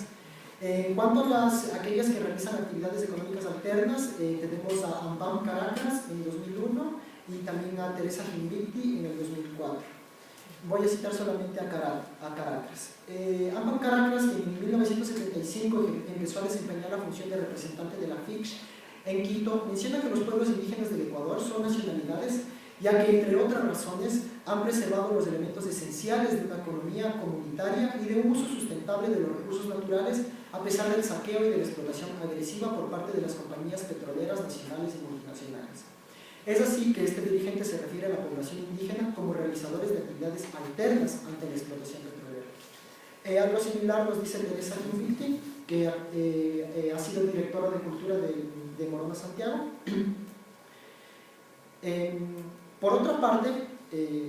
En cuanto a aquellas que realizan actividades económicas alternas, tenemos a Ampam Caracas en 2001 y también a Teresa Jinvicti en el 2004. Voy a citar solamente a Caracas. Ampam Caracas, que en 1975 empezó a desempeñar la función de representante de la FICSH en Quito, menciona que los pueblos indígenas del Ecuador son nacionalidades, ya que, entre otras razones, han preservado los elementos esenciales de una economía comunitaria y de un uso sustentable de los recursos naturales, a pesar del saqueo y de la explotación agresiva por parte de las compañías petroleras nacionales y multinacionales. Es así que este dirigente se refiere a la población indígena como realizadores de actividades alternas ante la explotación petrolera. Algo similar nos dice Teresa Jinvicti, que ha sido directora de Cultura de Morona Santiago. Por otra parte,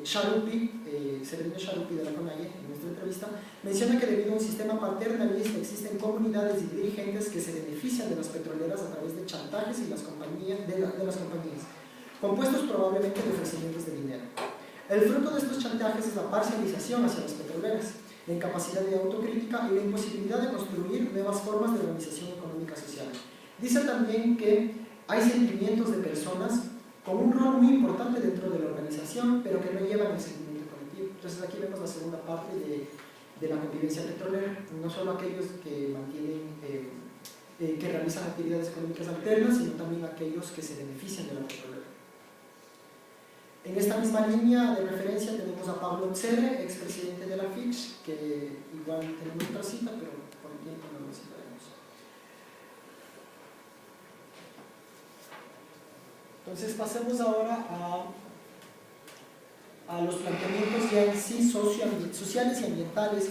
Charupi, Severine Charupi de la CONAIE, en nuestra entrevista, menciona que debido a un sistema paternalista existen comunidades y dirigentes que se benefician de las petroleras a través de chantajes y de las compañías, compuestos probablemente de ofrecimientos de dinero. El fruto de estos chantajes es la parcialización hacia las petroleras, la incapacidad de autocrítica y la imposibilidad de construir nuevas formas de organización económica social. Dice también que hay sentimientos de personas con un rol muy importante dentro de la organización, pero que no llevan el sentimiento colectivo. Entonces aquí vemos la segunda parte de la convivencia petrolera, no solo aquellos que mantienen, que realizan actividades económicas alternas, sino también aquellos que se benefician de la petrolera. En esta misma línea de referencia tenemos a Pablo Cere, expresidente de la FICSH, que igual tenemos otra cita, pero por el tiempo no lo citaremos. Entonces pasemos ahora a los planteamientos ya en sí sociales y ambientales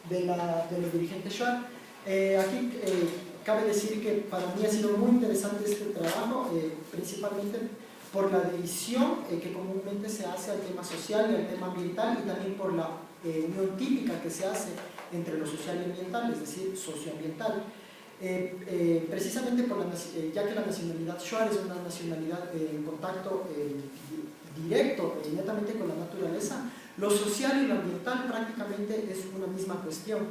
de los dirigentes Shuar. Aquí cabe decir que para mí ha sido muy interesante este trabajo, principalmente por la división que comúnmente se hace al tema social y al tema ambiental, y también por la unión típica que se hace entre lo social y ambiental, es decir, socioambiental. Precisamente ya que la nacionalidad Shuar es una nacionalidad en contacto directo netamente con la naturaleza, lo social y lo ambiental prácticamente es una misma cuestión.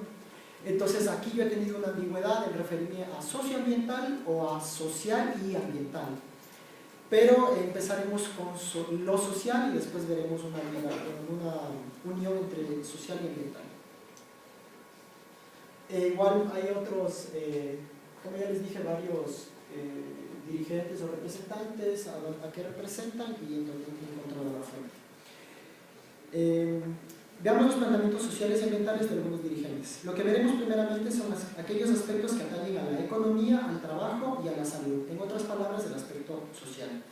Entonces aquí yo he tenido una ambigüedad en referirme a socioambiental o a social y ambiental. Pero empezaremos con lo social y después veremos una unión entre social y ambiental. Igual hay otros, como ya les dije, varios dirigentes o representantes a qué representan y en dónde encontrar la fuente. Veamos los planteamientos sociales y ambientales de algunos dirigentes. Lo que veremos primeramente son aquellos aspectos que atañen a la economía, al trabajo y a la salud, en otras palabras, el aspecto social.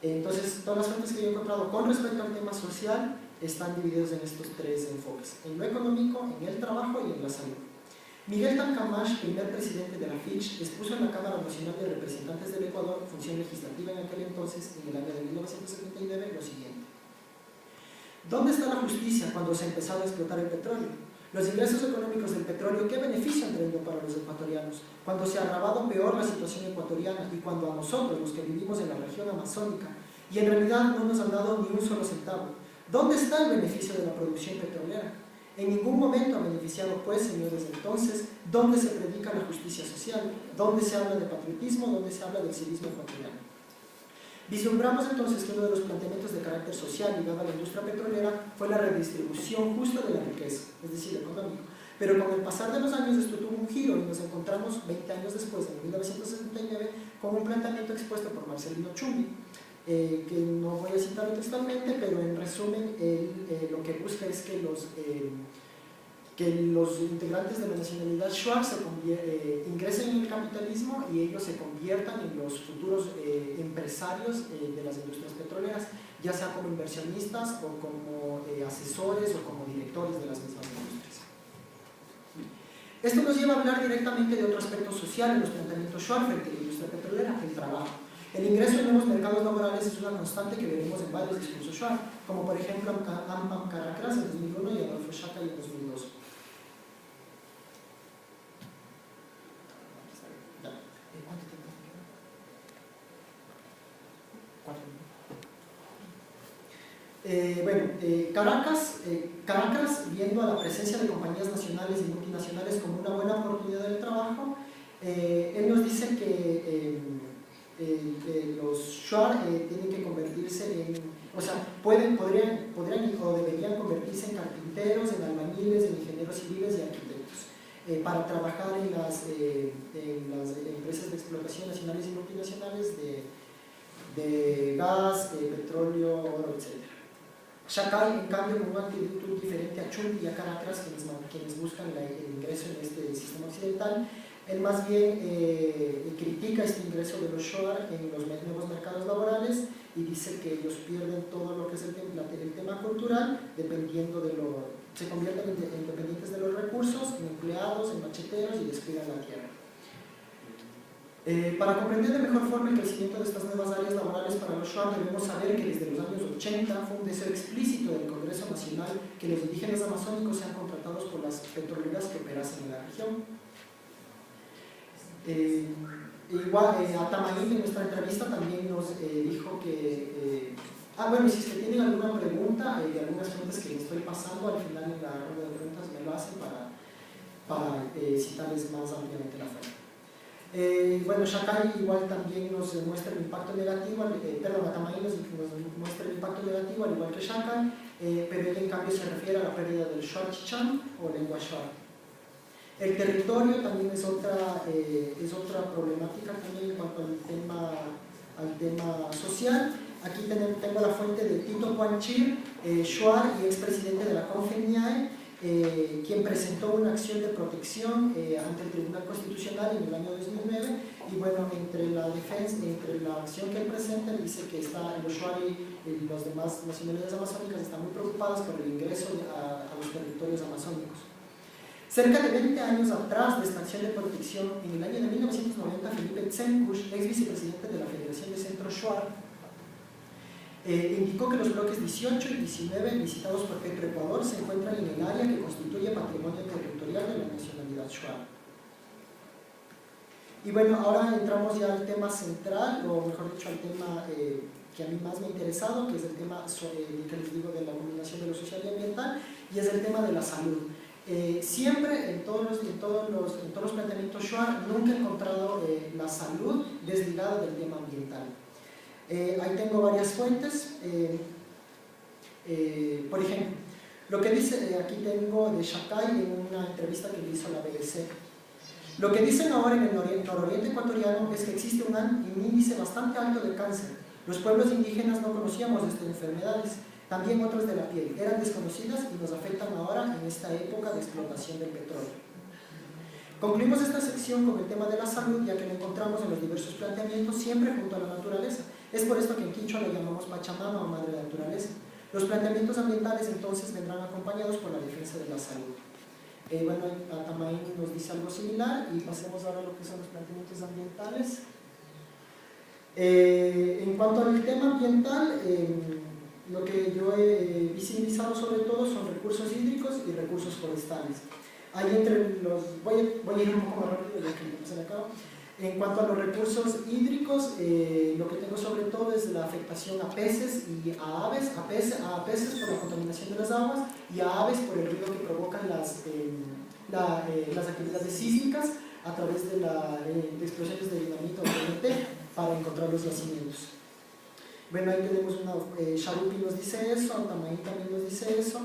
Entonces, todas las fuentes que yo he encontrado con respecto al tema social están divididos en estos tres enfoques: en lo económico, en el trabajo y en la salud. Miguel Tancamash, primer presidente de la FICH, expuso en la Cámara Nacional de Representantes del Ecuador, función legislativa en aquel entonces, en el año de 1979, lo siguiente: ¿dónde está la justicia cuando se empezaba a explotar el petróleo? Los ingresos económicos del petróleo, ¿qué beneficio han traído para los ecuatorianos? Cuando se ha agravado peor la situación ecuatoriana y cuando a nosotros, los que vivimos en la región amazónica, y en realidad no nos han dado ni un solo centavo, ¿dónde está el beneficio de la producción petrolera? En ningún momento ha beneficiado, pues, señores, entonces, ¿dónde se predica la justicia social? ¿Dónde se habla de patriotismo? ¿Dónde se habla del civismo ecuatoriano? Vislumbramos entonces que uno de los planteamientos de carácter social ligado a la industria petrolera fue la redistribución justa de la riqueza, es decir, económico. Pero con el pasar de los años esto tuvo un giro y nos encontramos 20 años después, en 1979, con un planteamiento expuesto por Marcelino Chumbi, que no voy a citarlo textualmente, pero en resumen lo que busca es que los integrantes de la nacionalidad Shuar ingresen en el capitalismo y ellos se conviertan en los futuros empresarios de las industrias petroleras, ya sea como inversionistas o como asesores o como directores de las mismas industrias. Esto nos lleva a hablar directamente de otro aspecto social en los planteamientos Shuar frente a la industria petrolera: el trabajo. El ingreso en nuevos mercados laborales es una constante que veremos en varios discursos Shuar, como por ejemplo Ampam Caracas en 2001 y Adolfo Shaka en 2002. Caracas, viendo a la presencia de compañías nacionales y multinacionales como una buena oportunidad de trabajo, él nos dice que los Shuar tienen que convertirse en, o sea, podrían o deberían convertirse en carpinteros, en albañiles, en ingenieros civiles y arquitectos, para trabajar en las empresas de explotación nacionales y multinacionales de gas, petróleo, oro, etc. Shakai, en cambio, con una actitud diferente a Chumbi y a Caracas, quienes buscan el ingreso en este sistema occidental, él más bien critica este ingreso de los Shuar en los nuevos mercados laborales y dice que ellos pierden todo lo que es el tema cultural, se convierten en dependientes de los recursos, en empleados, en macheteros y descuidan la tierra. Para comprender de mejor forma el crecimiento de estas nuevas áreas laborales para los Shuar, debemos saber que desde los años 80 fue un deseo explícito del Congreso Nacional que los indígenas amazónicos sean contratados por las petroleras que operasen en la región. Atamaín en nuestra entrevista también nos dijo que bueno, si es que tienen alguna pregunta de algunas fuentes que les estoy pasando, al final en la ronda de preguntas me lo hacen para citarles más ampliamente la fuente. Bueno, Shakai igual también nos muestra el impacto negativo, Atamaín nos muestra el impacto negativo al igual que Shakai, pero él en cambio se refiere a la pérdida del Shuar Chichán o lengua Shuar. El territorio también es otra problemática también en cuanto al tema social. Aquí tengo la fuente de Tito Puanchir, Shuar y expresidente de la CONFENIAE, quien presentó una acción de protección ante el Tribunal Constitucional en el año 2009, y bueno, entre la acción que él presenta, dice que los Shuar y las demás nacionalidades amazónicas están muy preocupadas por el ingreso a los territorios amazónicos. Cerca de 20 años atrás de esta acción de protección, en el año de 1990, Felipe Tsenkush, ex vicepresidente de la Federación de Centro Shuar, indicó que los bloques 18 y 19 visitados por Petroecuador se encuentran en el área que constituye patrimonio territorial de la nacionalidad Shuar. Y bueno, ahora entramos ya al tema central, o mejor dicho, al tema que a mí más me ha interesado, que es el tema que les digo de la combinación de lo social y ambiental, y es el tema de la salud. Siempre en todos los planteamientos Shuar nunca he encontrado la salud desligada del tema ambiental. Ahí tengo varias fuentes. Por ejemplo, lo que dice, aquí tengo de Shakai en una entrevista que le hizo la BBC. Lo que dicen ahora en el nororiente ecuatoriano es que existe un índice bastante alto de cáncer. Los pueblos indígenas no conocíamos estas enfermedades. También otras de la piel, eran desconocidas y nos afectan ahora en esta época de explotación del petróleo. Concluimos esta sección con el tema de la salud, ya que lo encontramos en los diversos planteamientos siempre junto a la naturaleza. Es por esto que en Quichua lo llamamos Pachamama o Madre Naturaleza. Los planteamientos ambientales entonces vendrán acompañados por la defensa de la salud. Bueno, Atamaín nos dice algo similar y pasemos ahora a lo que son los planteamientos ambientales. En cuanto al tema ambiental, lo que yo he visibilizado sobre todo son recursos hídricos y recursos forestales. Ahí entre los, voy a ir un poco más rápido ya que se me acaba. En cuanto a los recursos hídricos, lo que tengo sobre todo es la afectación a peces y a aves, a peces por la contaminación de las aguas y a aves por el ruido que provocan las actividades sísmicas a través de explosiones de dinamita o TNT para encontrar los yacimientos. Bueno, ahí tenemos una, Sharupi nos dice eso, Atamaín también nos dice eso.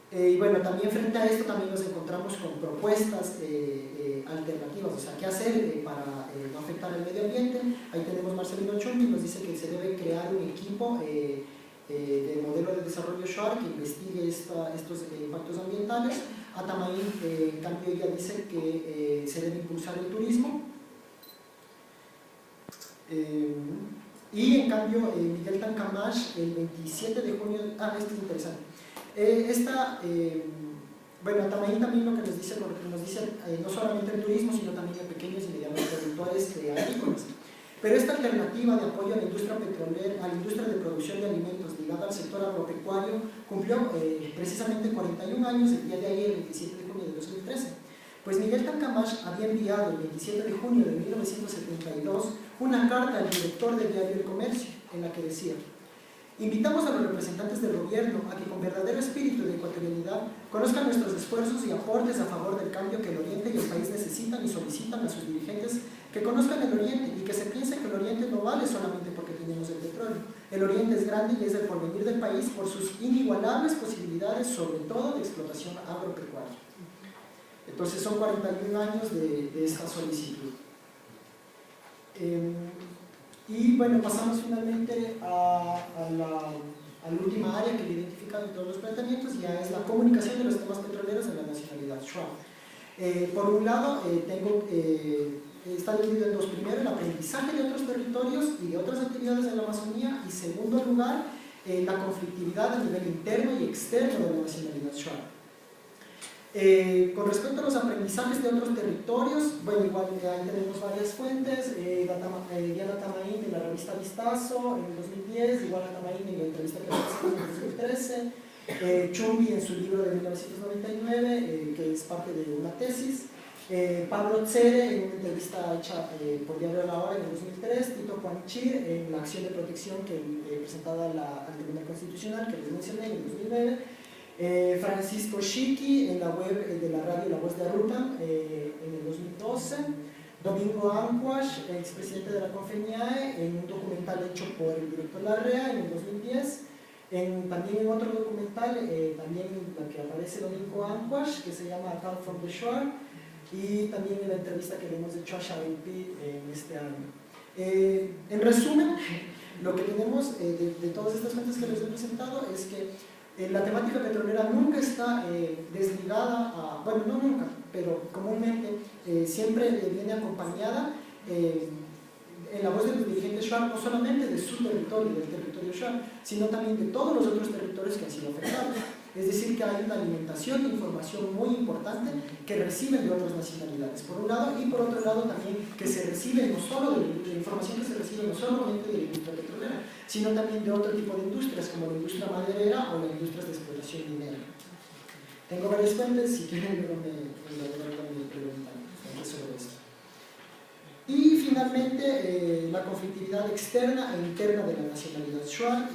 Y bueno, también frente a esto también nos encontramos con propuestas alternativas, o sea, qué hacer para no afectar al medio ambiente. Ahí tenemos Marcelino Chumbi, nos dice que se debe crear un equipo de modelo de desarrollo SHAR que investigue estos impactos ambientales. Atamaín, en cambio, ella dice que se debe impulsar el turismo. Y en cambio, Miguel Tancamash, el 27 de junio, esto es interesante. Bueno, Atamaín también lo que nos dice no solamente el turismo, sino también en pequeños y medianos productores agrícolas. Pero esta alternativa de apoyo a la industria petrolera, a la industria de producción de alimentos ligada al sector agropecuario, cumplió precisamente 41 años el día de ayer, el 27 de junio de 2013. Pues Miguel Tancamash había enviado el 27 de junio de 1972 una carta al director del diario El Comercio, en la que decía: invitamos a los representantes del gobierno a que con verdadero espíritu de ecuatorianidad conozcan nuestros esfuerzos y aportes a favor del cambio que el Oriente y el país necesitan y solicitan a sus dirigentes que conozcan el Oriente y que se piense que el Oriente no vale solamente porque tenemos el petróleo. El Oriente es grande y es el porvenir del país por sus inigualables posibilidades, sobre todo de explotación agropecuaria. Entonces son 41 años de esta solicitud. Y bueno, pasamos finalmente a la última área que he identificado en todos los planteamientos, ya es la comunicación de los temas petroleros en la nacionalidad SHAR. Por un lado, está dividido en dos: primero, el aprendizaje de otros territorios y de otras actividades en la Amazonía, y segundo lugar, la conflictividad a nivel interno y externo de la nacionalidad SHAR. Con respecto a los aprendizajes de otros territorios, bueno, igual ahí tenemos varias fuentes. Diana Atamaín de la revista Vistazo en el 2010, igual Atamaín en la entrevista que hizo en el 2013, Chumbi en su libro de 1999, que es parte de una tesis, Pablo Tzere en una entrevista hecha por Diario de la Hora en el 2003, Tito Juanchir en la acción de protección presentada al Tribunal Constitucional que les mencioné en el 2009, Francisco Chiqui en la web de la radio La Voz de Arutam en el 2012, Domingo Anquash, expresidente de la CONFENIAE, en un documental hecho por el director Larrea en el 2010, también en otro documental, también en la que aparece Domingo Anquash, que se llama Account from the Shore, y también en la entrevista que le hemos hecho a Sharupi en este año. En resumen, lo que tenemos de todas estas fuentes que les he presentado es que la temática petrolera nunca está desligada a, bueno, no nunca, pero comúnmente siempre viene acompañada en la voz de los dirigentes SHAR, no solamente de su territorio, del territorio SHAR, sino también de todos los otros territorios que han sido afectados. Es decir, que hay una alimentación de información muy importante que reciben de otras nacionalidades, por un lado, y por otro lado también que se recibe no solo de información que se recibe no solamente de la industria petrolera, sino también de otro tipo de industrias, como la industria maderera o las industrias de explotación minera. Tengo varias fuentes, si quieren luego me preguntan sobre esto. Y finalmente, la conflictividad externa e interna de la nacionalidad SHAR.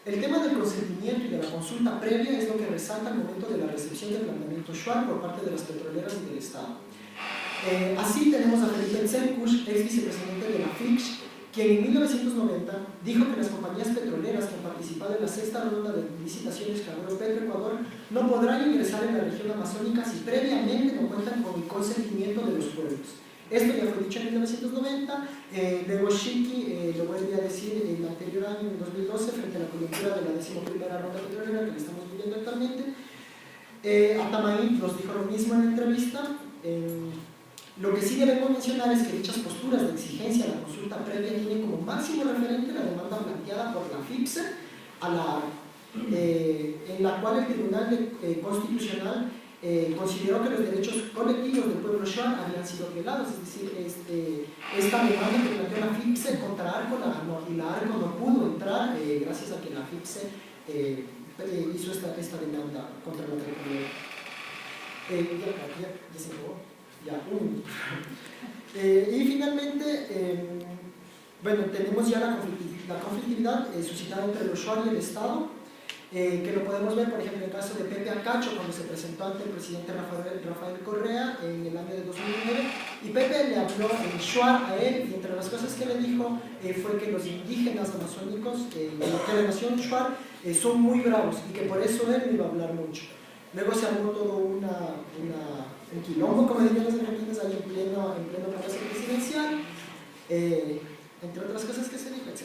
El tema del consentimiento y de la consulta previa es lo que resalta al momento de la recepción del planteamiento SHAR por parte de las petroleras y del Estado. Así tenemos a Felipe Tselkush, ex vicepresidente de la FICSH, quien en 1990 dijo que las compañías petroleras que han participado en la sexta ronda de licitaciones que logró Petroecuador no podrán ingresar en la región amazónica si previamente no cuentan con el consentimiento de los pueblos. Esto ya fue dicho en 1990, luego Chiqui lo vuelve a decir el anterior año, en 2012, frente a la coyuntura de la 11ª ronda petrolera que le estamos viviendo viendo actualmente. Atamaín nos dijo lo mismo en la entrevista. Lo que sí debemos mencionar es que dichas posturas de exigencia a la consulta previa tienen como máximo referente la demanda planteada por la FIPSE, en la cual el Tribunal Constitucional consideró que los derechos colectivos del pueblo shuar habían sido violados. Es decir, esta demanda que planteó la FIPSE contra ARCO, y la ARCO no pudo entrar gracias a que la FIPSE hizo esta demanda contra la petrolera. Ya se acabó. Y finalmente, bueno, tenemos ya la conflictividad suscitada entre los shuar y el Estado, que lo podemos ver, por ejemplo, en el caso de Pepe Acacho, cuando se presentó ante el presidente Rafael Correa en el año de 2009, y Pepe le habló en shuar a él, y entre las cosas que le dijo fue que los indígenas amazónicos de la nación shuar son muy bravos, y que por eso él no iba a hablar mucho. Luego se armó todo un quilombo, como dirían los argentinos, ahí en pleno Palacio Presidencial, entre otras cosas que se dijo, etc.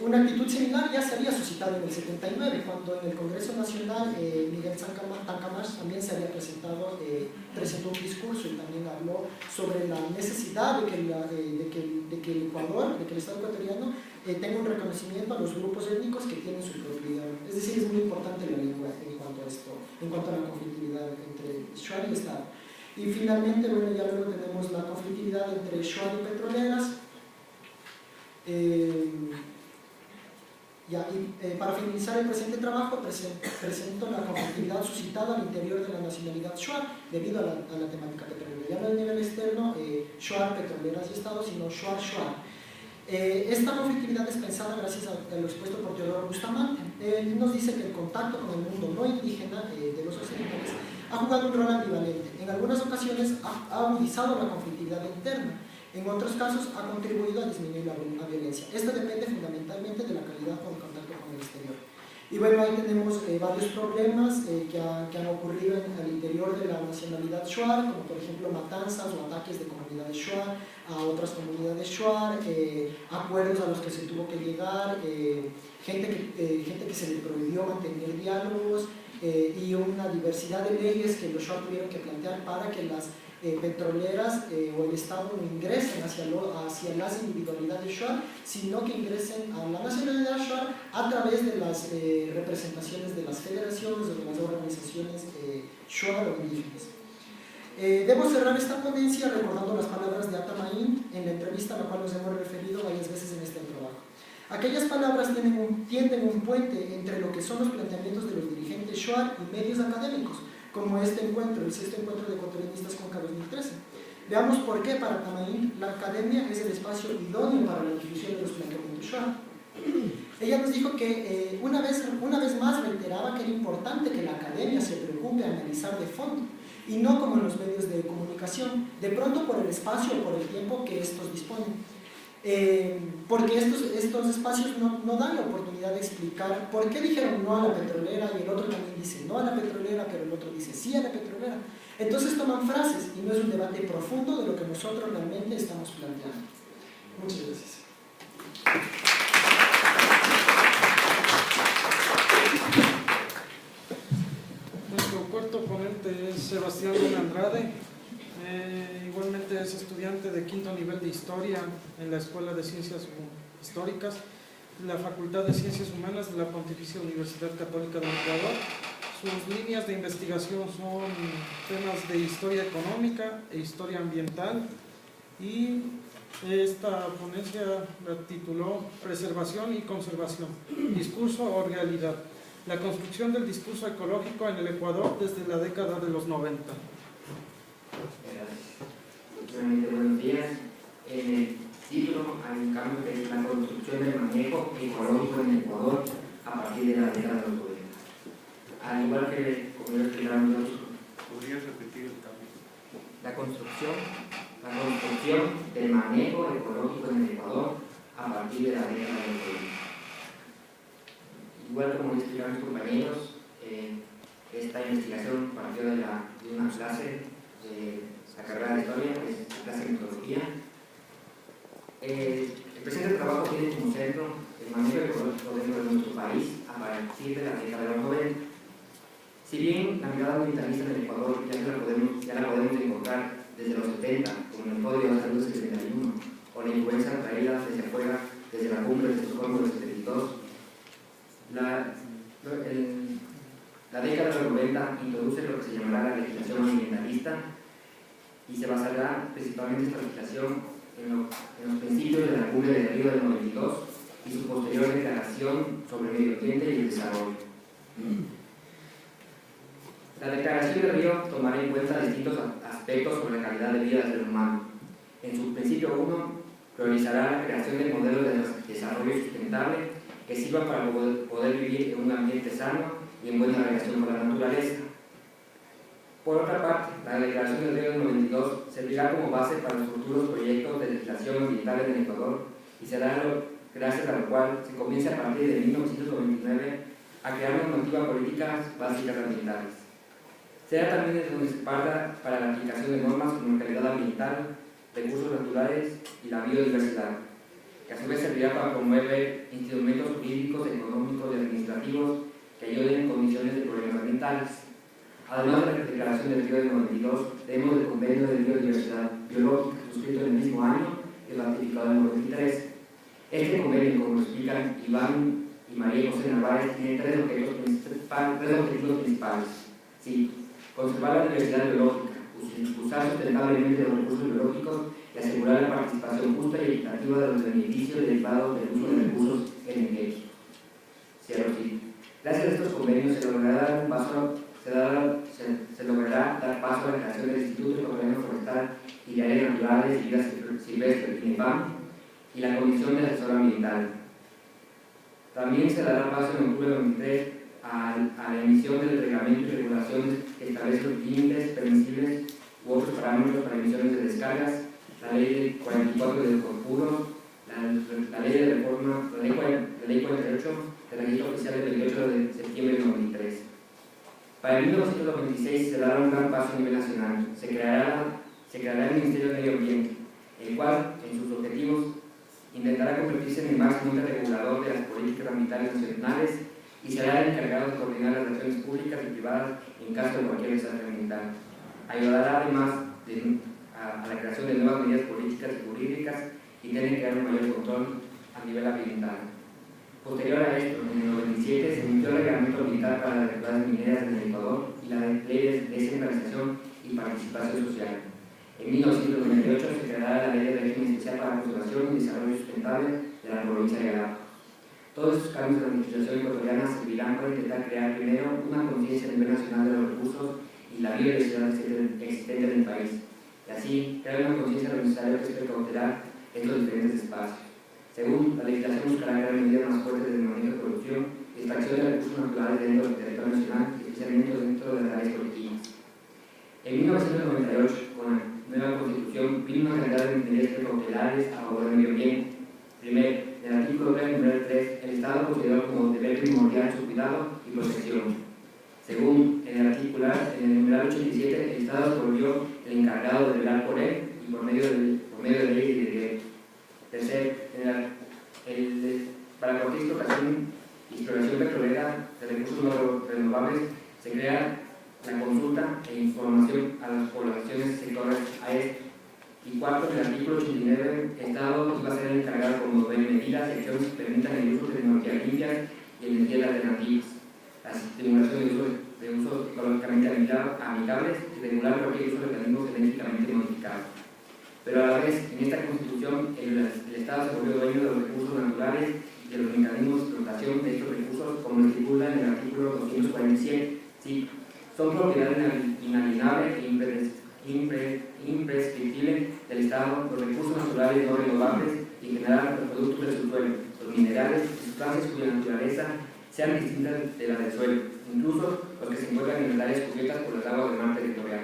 Una actitud similar ya se había suscitado en el 79, cuando en el Congreso Nacional Miguel Tancamás también se había presentó un discurso y también habló sobre la necesidad de que el Ecuador, de que el Estado ecuatoriano tenga un reconocimiento a los grupos étnicos que tienen su propio idioma. Es decir, es muy importante la lengua en cuanto a esto, en cuanto a la conflictividad entre shuar y Estado. Y finalmente, bueno, ya luego tenemos la conflictividad entre shuar y petroleras. Para finalizar el presente trabajo, presento la conflictividad suscitada al interior de la nacionalidad shuar debido a la temática petrolera. Ya no a nivel externo, shuar, petroleras y Estado, sino shuar. Esta conflictividad es pensada gracias a lo expuesto por Teodoro Bustamante. Él nos dice que el contacto con el mundo no indígena de los occidentales ha jugado un rol ambivalente. En algunas ocasiones ha agudizado la conflictividad interna. En otros casos ha contribuido a disminuir la violencia. Esto depende fundamentalmente de la calidad del contacto con el exterior. Y bueno, ahí tenemos varios problemas que han ocurrido al interior de la nacionalidad shuar, como por ejemplo matanzas o ataques de comunidades shuar a otras comunidades shuar, acuerdos a los que se tuvo que llegar, gente que se le prohibió mantener diálogos, y una diversidad de leyes que los shuar tuvieron que plantear para que las petroleras o el Estado no ingresen hacia las individualidades shuar, sino que ingresen a la nacionalidad shuar a través de las representaciones de las federaciones o de las organizaciones shuar o indígenas. Debo cerrar esta ponencia recordando las palabras de Atamaín en la entrevista a la cual nos hemos referido varias veces en este trabajo. Aquellas palabras tienden un puente entre lo que son los planteamientos de los dirigentes shuar y medios académicos, como este encuentro, el sexto encuentro de ecuatorianistas Conca 2013. Veamos por qué para Atamaín la academia es el espacio idóneo para la difusión de los planteamientos shuar. Ella nos dijo que una vez más reiteraba que era importante que la academia se preocupe de analizar de fondo y no como en los medios de comunicación, de pronto por el espacio o por el tiempo que estos disponen. Porque estos espacios no dan la oportunidad de explicar por qué dijeron no a la petrolera y el otro también dice no a la petrolera, pero el otro dice sí a la petrolera. Entonces toman frases y no es un debate profundo de lo que nosotros realmente estamos planteando. Muchas gracias. Nuestro cuarto ponente es Sebastián Andrade. Igualmente es estudiante de quinto nivel de Historia en la Escuela de Ciencias Históricas de la Facultad de Ciencias Humanas de la Pontificia Universidad Católica del Ecuador. Sus líneas de investigación son temas de historia económica e historia ambiental, y esta ponencia la tituló Preservación y Conservación, Discurso o Realidad, la construcción del discurso ecológico en el Ecuador desde la década de los 90. Buenos días. En el título hay un cambio que es la construcción del manejo ecológico en el Ecuador a partir de la década de los 90. Al igual que como yo explicaron los... ¿Podrías repetir el cambio? La construcción del manejo ecológico en el Ecuador a partir de la década de los 90. Igual como explicaron mis compañeros, esta investigación partió de una clase de la carrera de Historia, que es la clase de Metodología. El presente trabajo tiene como centro el manejo ecológico dentro de nuestro país a partir de la década de los 90. Si bien la mirada ambientalista en el Ecuador ya la podemos encontrar desde los 70, con el Código de Salud del 71, o la influencia traída desde afuera, desde la cumbre de Estocolmo del 72, la década de los 90 introduce lo que se llamará la legislación ambientalista y se basará principalmente esta legislación en los principios de la cumbre de Río del 92 y su posterior declaración sobre el medio ambiente y el desarrollo. La declaración de Río tomará en cuenta distintos aspectos sobre la calidad de vida del ser humano. En su principio 1, priorizará la creación de modelos de desarrollo sustentable que sirvan para poder vivir en un ambiente sano y en buena relación con la naturaleza. Por otra parte, la declaración del Río del 92 servirá como base para los futuros proyectos de legislación ambiental en el Ecuador y será gracias a lo cual se comienza a partir de 1999 a crear normativas políticas básicas ambientales. Será también desde donde se parta para la aplicación de normas como calidad ambiental, recursos naturales y la biodiversidad, que a su vez servirá para promover instrumentos jurídicos, económicos y administrativos que ayuden en condiciones de problemas ambientales. Además de la declaración del Río del 92, tenemos el convenio de biodiversidad biológica suscrito en el mismo año y ratificado en el 2013. Este convenio, como lo explican Iván y María José Narváez, tiene tres objetivos principales. Sí, conservar la diversidad biológica, usar sustentablemente los recursos biológicos y asegurar la participación justa y equitativa de los beneficios derivados del uso de recursos energéticos. Cierro sí. Gracias a estos convenios se logrará dar paso a la creación del Instituto Ecuatoriano Forestal y de Áreas Naturales y Vida Silvestre, INEPAM, y la Comisión de Asesor Ambiental. También se dará paso en octubre de 2023 a la emisión del reglamento y regulaciones que establece los límites permisibles u otros parámetros para emisiones de descargas, la ley 44 de hidrocarburos, la ley de reforma, la ley 48 del registro oficial del 28 de septiembre de 2003. Para el 1996 se dará un gran paso a nivel nacional. Se creará el Ministerio de Medio Ambiente, el cual, en sus objetivos, intentará convertirse en el máximo regulador de las políticas ambientales nacionales y será el encargado de coordinar las relaciones públicas y privadas en caso de cualquier desastre ambiental. Ayudará además a la creación de nuevas medidas políticas y jurídicas y tiene que crear un mayor control a nivel ambiental. Posterior a esto, en el 97 se emitió el reglamento ambiental para las actividades mineras en el Ecuador y la ley de descentralización y participación social. En 1998 se creará la ley de régimen especial para la conservación y desarrollo sustentable de la provincia de Galápagos. Todos estos cambios de la administración ecuatoriana servirán para intentar crear primero una conciencia a nivel nacional de los recursos y la biodiversidad existente en el país, y así crear una conciencia de lo necesario que es precautelar estos diferentes espacios. Según la legislación buscará crear medidas más fuertes de manejo de producción y extracción de recursos naturales dentro del territorio nacional, especialmente dentro de las áreas colectivas. En 1998, con la nueva Constitución, vino una cantidad de medidas precautelares a favor del medio ambiente. Primero, en el artículo 3, número 3, el Estado consideró como deber primordial su cuidado y protección. Según, en el numeral 87, el Estado se volvió el encargado de velar por él y por medio de ley y de derecho. Tercero, para cualquier explotación y exploración petrolera de recursos no renovables, se crea la consulta e información a las poblaciones sectores a esto. Y cuarto, en el artículo 89, el Estado iba a ser el encargado de promover medidas y acciones que permitan el uso de tecnologías limpias y energías alternativas, la estimulación de usos ecológicamente amigables y regular cualquier uso de organismos genéticamente modificados. Pero a la vez, en esta Constitución, el Estado se volvió dueño de los recursos naturales y de los mecanismos de explotación de estos recursos, como lo estipula en el artículo 247. Sí, son propiedad inalienable e imprescriptible del Estado los recursos naturales no renovables y en general los productos de su suelo, los minerales y sustancias cuya naturaleza sean distintas de la del suelo, incluso los que se encuentran en las áreas cubiertas por las aguas del mar territorial.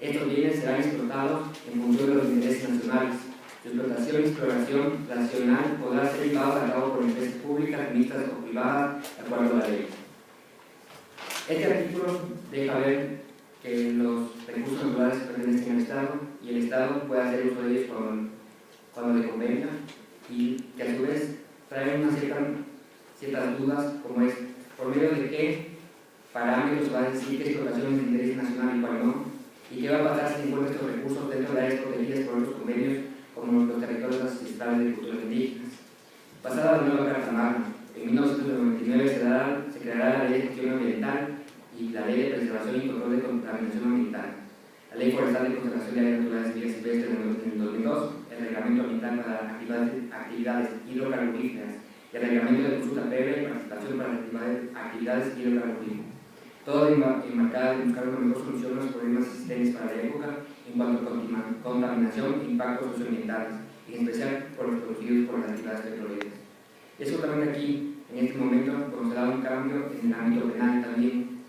Estos bienes serán explotados en función de los intereses nacionales. Su explotación y exploración nacional podrá ser llevados a cabo por empresas públicas, mixtas o privadas, de acuerdo a la ley. Este artículo deja ver que los recursos naturales pertenecen al Estado y el Estado puede hacer uso de ellos cuando le convenga, y que a su vez trae una cierta dudas, como es por medio de qué parámetros va a decir qué explotación es de interés nacional y cuál no, y qué va a pasar si encuentra estos recursos dentro de áreas protegidas por otros convenios, como los territorios ancestrales de culturas indígenas. Pasada la nueva Carta Magna, en 1999 se creará la Ley de Gestión Ambiental y la Ley de Preservación y Control de Contaminación Ambiental, la Ley Forestal de Conservación de Áreas Naturales y Vías Silvestres en el 2002, el Reglamento Ambiental para actividades hidrocarburíferas y el Reglamento de Consulta previa y participación para actividades hidrocarburíferas. Todas enmarcadas en buscar una mejor solución a los problemas existentes para la época en cuanto a contaminación e impactos socioambientales, y en especial por los producidos por las actividades petroleras. Y es justamente aquí, en este momento, cuando se da un cambio en el ámbito penal también.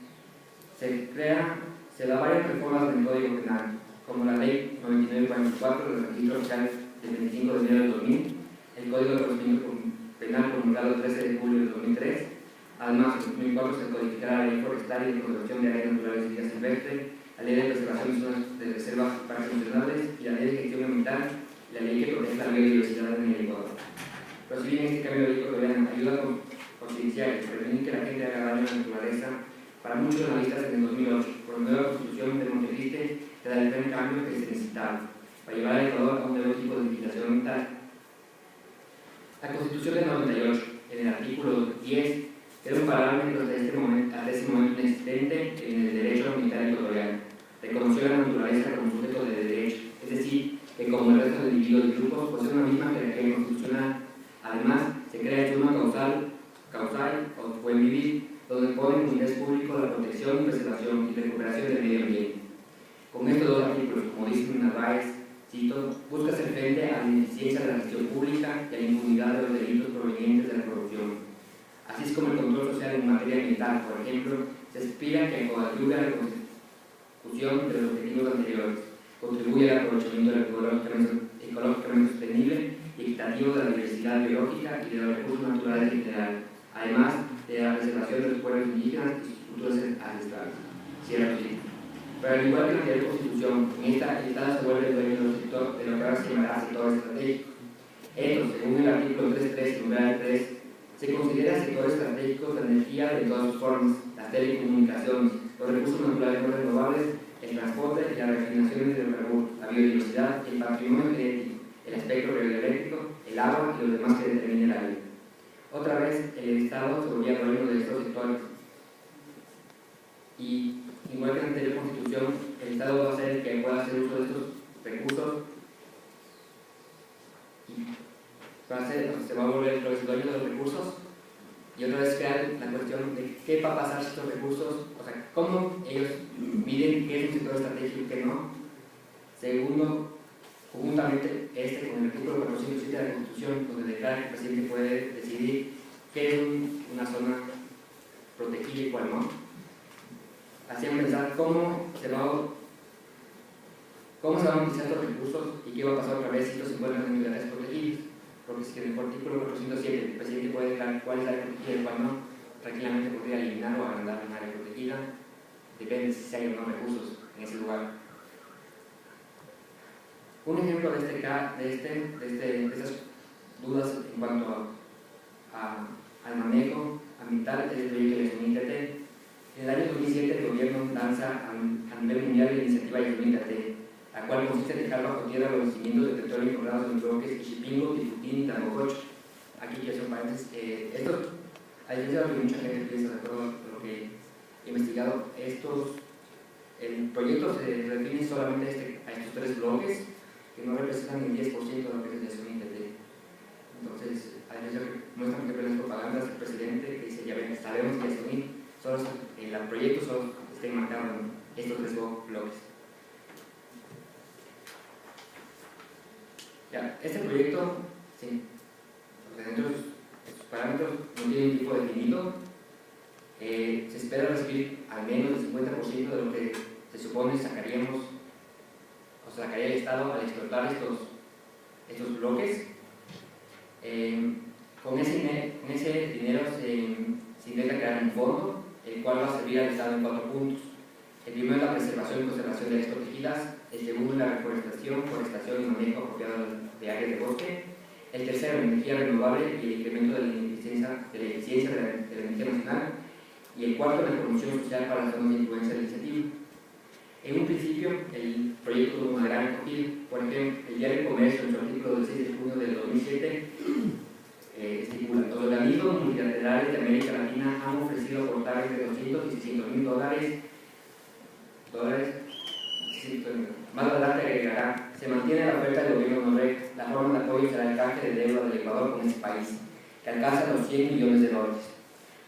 Se da varias reformas del Código Penal, como la Ley 9944 del Registro Oficial del 25 de enero del 2000, el Código de Procedimiento Penal promulgado el 13 de julio del 2003. Además, en 2004 se codificará la Ley Forestal y de Conservación de Áreas Naturales y Vías Silvestres, la Ley de Preservación de Zonas de Reservas y Parques Nacionales y la Ley de Gestión Ambiental y la Ley que protege la biodiversidad en el Ecuador. Pero si bien este cambio de ley ecuatoriano ayuda a concienciar y prevenir que la gente haga daño a la naturaleza, para muchos analistas en el 2008, por la nueva Constitución de Montecristi, se da el gran cambio que se necesitaba para llevar al Ecuador a un nuevo tipo de legislación ambiental. La Constitución del 98, en el artículo 10, era un parámetro hasta ese momento inexistente en el derecho ambiental ecuatoriano. Reconoció la naturaleza como sujeto de derecho, es decir, que como el resto de individuos y grupos posee una misma jerarquía constitucional. Además, se crea el suma causal o buen vivir, donde pone en interés público la protección, preservación y recuperación del medio ambiente. Con estos dos artículos, como dice Narváez, cito, busca hacer frente a la ineficiencia de la gestión pública y a la impunidad de los delitos provenientes de la corrupción. Así es como el control social en materia ambiental, por ejemplo, se aspira que coadyuve a la consecución de los objetivos anteriores, contribuye al aprovechamiento ecológicamente sostenible y equitativo de la diversidad biológica y de los recursos naturales en general, además de la preservación de los pueblos indígenas y sus culturas ancestrales. Cierra así. Pero al igual que en la anterior Constitución, en esta el Estado se vuelve el dueño de lo que ahora se llamará sector estratégico. Esto, según el artículo 3.3, numeral 3, se considera sectores estratégicos de energía de todas sus formas, las telecomunicaciones, los recursos naturales no renovables, el transporte y las refinaciones de hidrocarburos, la biodiversidad, el patrimonio genético, el espectro radioeléctrico, el agua y los demás que determine la ley. Otra vez, el Estado se volvía dueño de estos sectores. Y, igual que en la anterior Constitución, el Estado va a ser el que pueda hacer uso de estos recursos y se va a volver el dueño de los recursos. Y otra vez queda la cuestión de qué va a pasar si estos recursos, o sea, cómo ellos miden qué es un sector estratégico y qué no. Segundo, conjuntamente con el artículo 407 de la Constitución, donde declara que el presidente puede decidir qué es una zona protegida y cuál no. Hacían pensar cómo se van a utilizar estos recursos y qué va a pasar otra vez si estos se encuentran en áreas protegidas. Porque si en el artículo 407 el presidente puede declarar cuál es la área protegida y cuál no, tranquilamente podría eliminar o agrandar una área protegida, depende si hay o no recursos en ese lugar. Un ejemplo de estas dudas en cuanto al manejo ambiental es el proyecto de Yasuní ITT. En el año 2007 el gobierno lanza a nivel mundial la iniciativa Yasuní ITT, la cual consiste en dejar bajo tierra los yacimientos de petróleo encontrados en los bloques Ixipingo, Tifutín y Tangococho. Aquí quiero hacer un paréntesis. Esto, a diferencia de lo que mucha gente piensa, de acuerdo a lo que he investigado, el proyecto se refiere solamente a estos tres bloques que no representan el 10% de lo que es el Yasuní ITT. Entonces, a diferencia de lo que muestran que las propagandas del presidente que dice, ya ven, sabemos que Yasuní, el proyecto solo está enmarcado en estos tres bloques. Ya, este proyecto, sí, dentro de sus parámetros no tiene un tipo definido. Se espera recibir al menos el 50% de lo que se supone sacaría el Estado al explotar estos bloques. Con ese dinero se intenta crear un fondo, el cual va a servir al Estado en 4 puntos. El primero es la preservación y conservación de áreas protegidas, el segundo es la reforestación, forestación y manejo apropiado de áreas de bosque, El tercero, energía renovable y el incremento de la eficiencia de la energía nacional. Y el cuarto, la promoción social para las zonas de influencia de la iniciativa. En un principio, el proyecto tuvo una gran acogida. Por ejemplo, el Diario del Comercio, en su artículo del 6 de junio del 2007, estipula: los organismos multilaterales de América Latina han ofrecido aportar entre $200 y $600,000. Más adelante agregará: se mantiene la oferta del gobierno noruego. La forma de apoyo será el canje de deuda del Ecuador con ese país, que alcanza los $100 millones.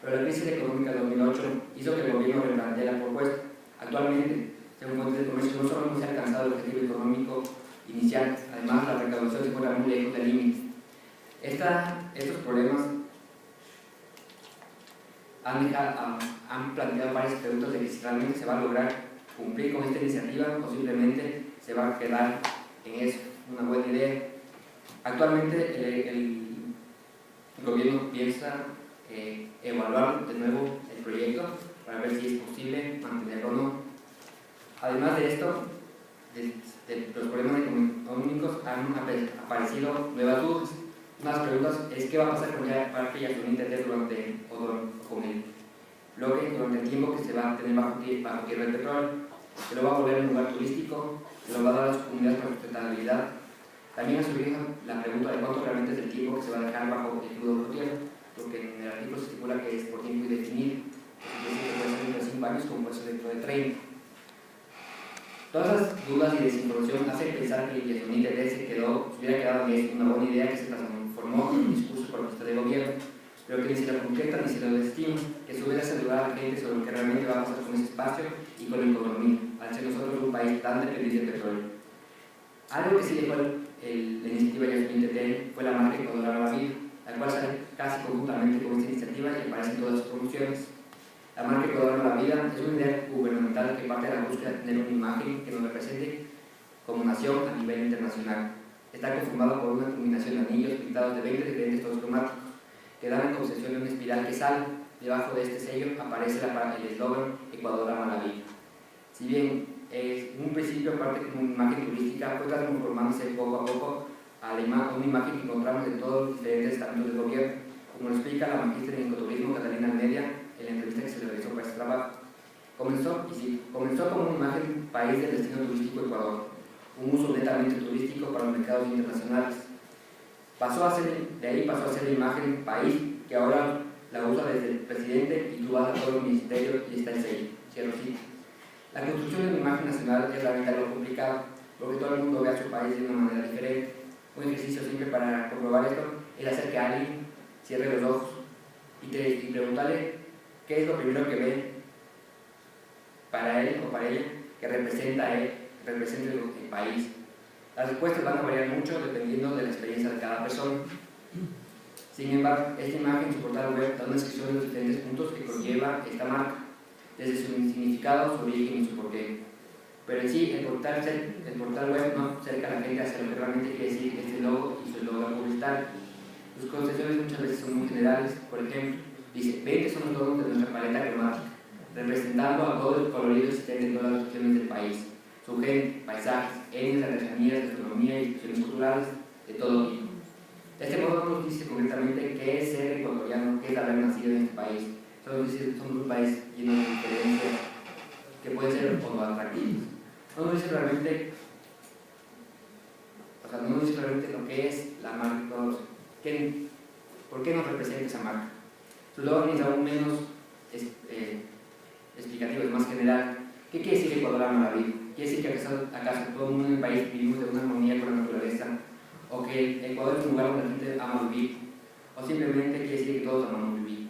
Pero la crisis económica de 2008 hizo que el gobierno replantee la propuesta. Actualmente, según fuentes de comercio, no solo no se ha alcanzado el objetivo económico inicial, además la recaudación se encuentra muy lejos del límite. Estos problemas han planteado varias preguntas de que si realmente se va a lograr cumplir con esta iniciativa o simplemente se va a quedar en eso, una buena idea. Actualmente el gobierno piensa evaluar de nuevo el proyecto para ver si es posible mantenerlo o no. Además de esto, de los problemas económicos, han aparecido nuevas dudas. Una de las preguntas es: ¿qué va a pasar con el parque Yasuní Tetés durante el bloque durante el tiempo que se va a tener bajo tierra el petróleo? ¿Se lo va a volver un lugar turístico? ¿Se lo va a dar a las comunidades para sustentabilidad? También ha surgido la pregunta de cuánto realmente es el tiempo que se va a dejar bajo el flujo de tierra, porque en el artículo se estipula que es por tiempo indefinido, es decir, que puede ser dentro de 5 años como puede ser dentro de 30. Todas las dudas y desinformación hacen pensar que el Yasuní Tetés se hubiera quedado en una buena idea que se transformó en un discurso propaganda de gobierno, pero que ni se lo concreta ni se lo destima, que se hubiera saludado a la gente sobre lo que realmente va a pasar con ese espacio y con la economía, al ser nosotros un país tan dependiente del petróleo. Algo que sí dejó la iniciativa Yasuní Tetés fue la marca Ecuador a la vida, la cual sale casi conjuntamente con esta iniciativa y aparece en todas sus promociones. La marca Ecuador a la vida es una idea gubernamental que parte de la búsqueda de tener una imagen que nos represente como nación a nivel internacional. Está conformado por una combinación de anillos pintados de 20 diferentes tonos cromáticos que dan la concepción de una espiral que sale. Debajo de este sello aparece el eslogan Ecuador ama la vida. Si bien en un principio parte como una imagen turística, fue transformándose poco a poco a una imagen que encontramos en todos los diferentes estamentos del gobierno, como lo explica la magíster en ecoturismo Catalina Almedia en la entrevista que se le realizó para este trabajo. Comenzó como una imagen país del destino turístico Ecuador, un uso netamente turístico para los mercados internacionales. De ahí pasó a ser la imagen país, que ahora la usa desde el presidente y tú vas a todos los ministerios y está el sello. Cierro cita. La construcción de una imagen nacional es realmente algo complicado, porque todo el mundo ve a su país de una manera diferente. Un ejercicio simple para comprobar esto es hacer que alguien cierre los ojos y preguntarle qué es lo primero que ve para él o para ella que representa a él, que representa el país. Las respuestas van a variar mucho dependiendo de la experiencia de cada persona. Sin embargo, esta imagen en su portal web da una descripción de los diferentes puntos que conlleva esta marca, desde su significado, su origen y su porqué. Pero en sí, el portal web no acerca a la gente hacia lo que realmente quiere decir este logo y su eslogan publicitario. Sus concepciones muchas veces son muy generales. Por ejemplo, dice: 20 son los tonos de nuestra paleta cromática, representando a todo el colorido existente en todas las regiones del país, su gente, paisajes, etnias, artesanías, gastronomía y instituciones culturales de todo tipo. De este modo no nos dice concretamente qué es ser ecuatoriano, qué es haber nacido en este país. Solo dice que somos un país lleno de diferencias que pueden ser o no atractivas. No nos dice realmente, lo que es la marca, por qué nos representa esa marca. Su eslogan es aún menos explicativo, es más general. ¿Qué quiere decir Ecuador ama la vida? ¿Quiere decir que acaso todo el mundo en el país vivimos de una armonía con la naturaleza? ¿O que Ecuador es un lugar donde la gente ama vivir? ¿O simplemente quiere decir que todos amamos vivir?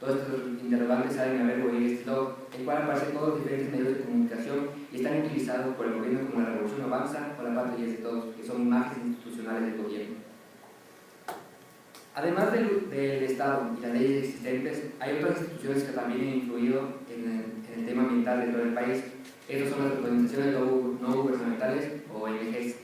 Todos estos interrogantes salen a ver oír este eslogan, el cual aparece en todos los diferentes medios de comunicación y están utilizados por el gobierno como la revolución avanza o la patria es de todos, que son imágenes institucionales del gobierno. Además del Estado y las leyes existentes, hay otras instituciones que también han influido en el tema ambiental dentro del país. Estas son las organizaciones no gubernamentales o ONGs.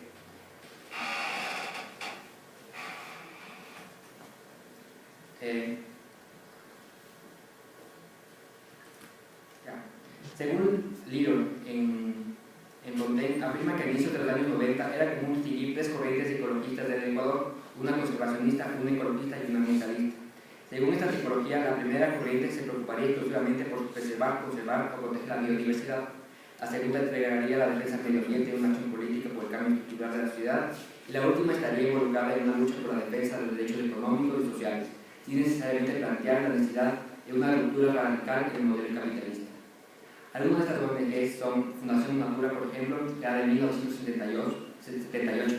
Según Liro, en Montaigne, afirma que a inicios de los años 90 era común distinguir tres corrientes ecologistas del Ecuador: una conservacionista, una ecologista y una ambientalista. Según esta tipología, la primera corriente se preocuparía exclusivamente por preservar, conservar o proteger la biodiversidad. La segunda entregaría la defensa del medio ambiente, una acción política por el cambio estructural de la sociedad. Y la última estaría involucrada en una lucha por la defensa de los derechos económicos y sociales, sin necesariamente plantear la necesidad de una ruptura radical en el modelo capitalista. Algunas de estas ONGs son Fundación Natura, por ejemplo, creada en 1978,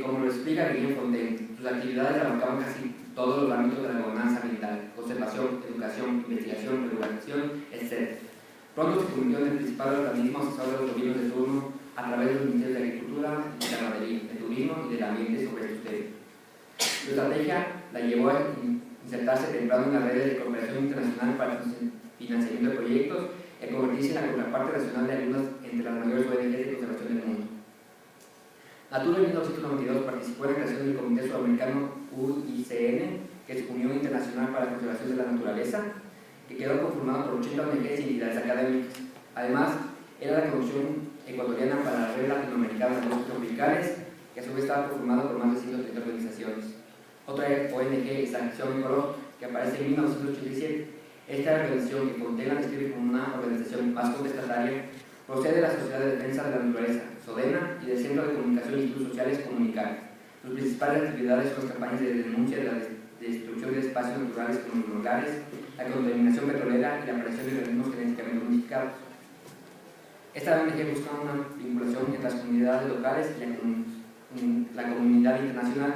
como lo explica Guillermo Fontaine. Sus actividades abarcaban casi todos los ámbitos de la gobernanza ambiental: conservación, educación, investigación, regulación, etc. Pronto se convirtió en el principal organismo asesor de los gobiernos de turno a través de los ministerios de Agricultura, de Ganadería, de Turismo y del Ambiente sobre estos temas. Su estrategia la llevó a insertarse temprano en las redes de cooperación internacional para el financiamiento de proyectos y a convertirse en la contraparte nacional de algunas entre las mayores ONGs de conservación del mundo. Natura en 1992 participó en la creación del Comité Sudamericano UICN, que es Unión Internacional para la Conservación de la Naturaleza, que quedó conformado por 80 ONGs y entidades académicas. Además, era la Comisión Ecuatoriana para la Red Latinoamericana de Bosques Tropicales, que a su vez estaba conformado por más de 130 organizaciones. Otra ONG es Acción Ecológica, que aparece en 1987. Esta organización, que Fontaine la describe como una organización más contestataria, procede de la Sociedad de Defensa de la Naturaleza, SODENA, y del Centro de Comunicación y Estudios Sociales Comunicar. Sus principales actividades son las campañas de denuncia de la destrucción de espacios naturales como los manglares, la contaminación petrolera y la aparición de organismos genéticamente modificados. Esta ONG busca una vinculación entre las comunidades locales y la comunidad internacional.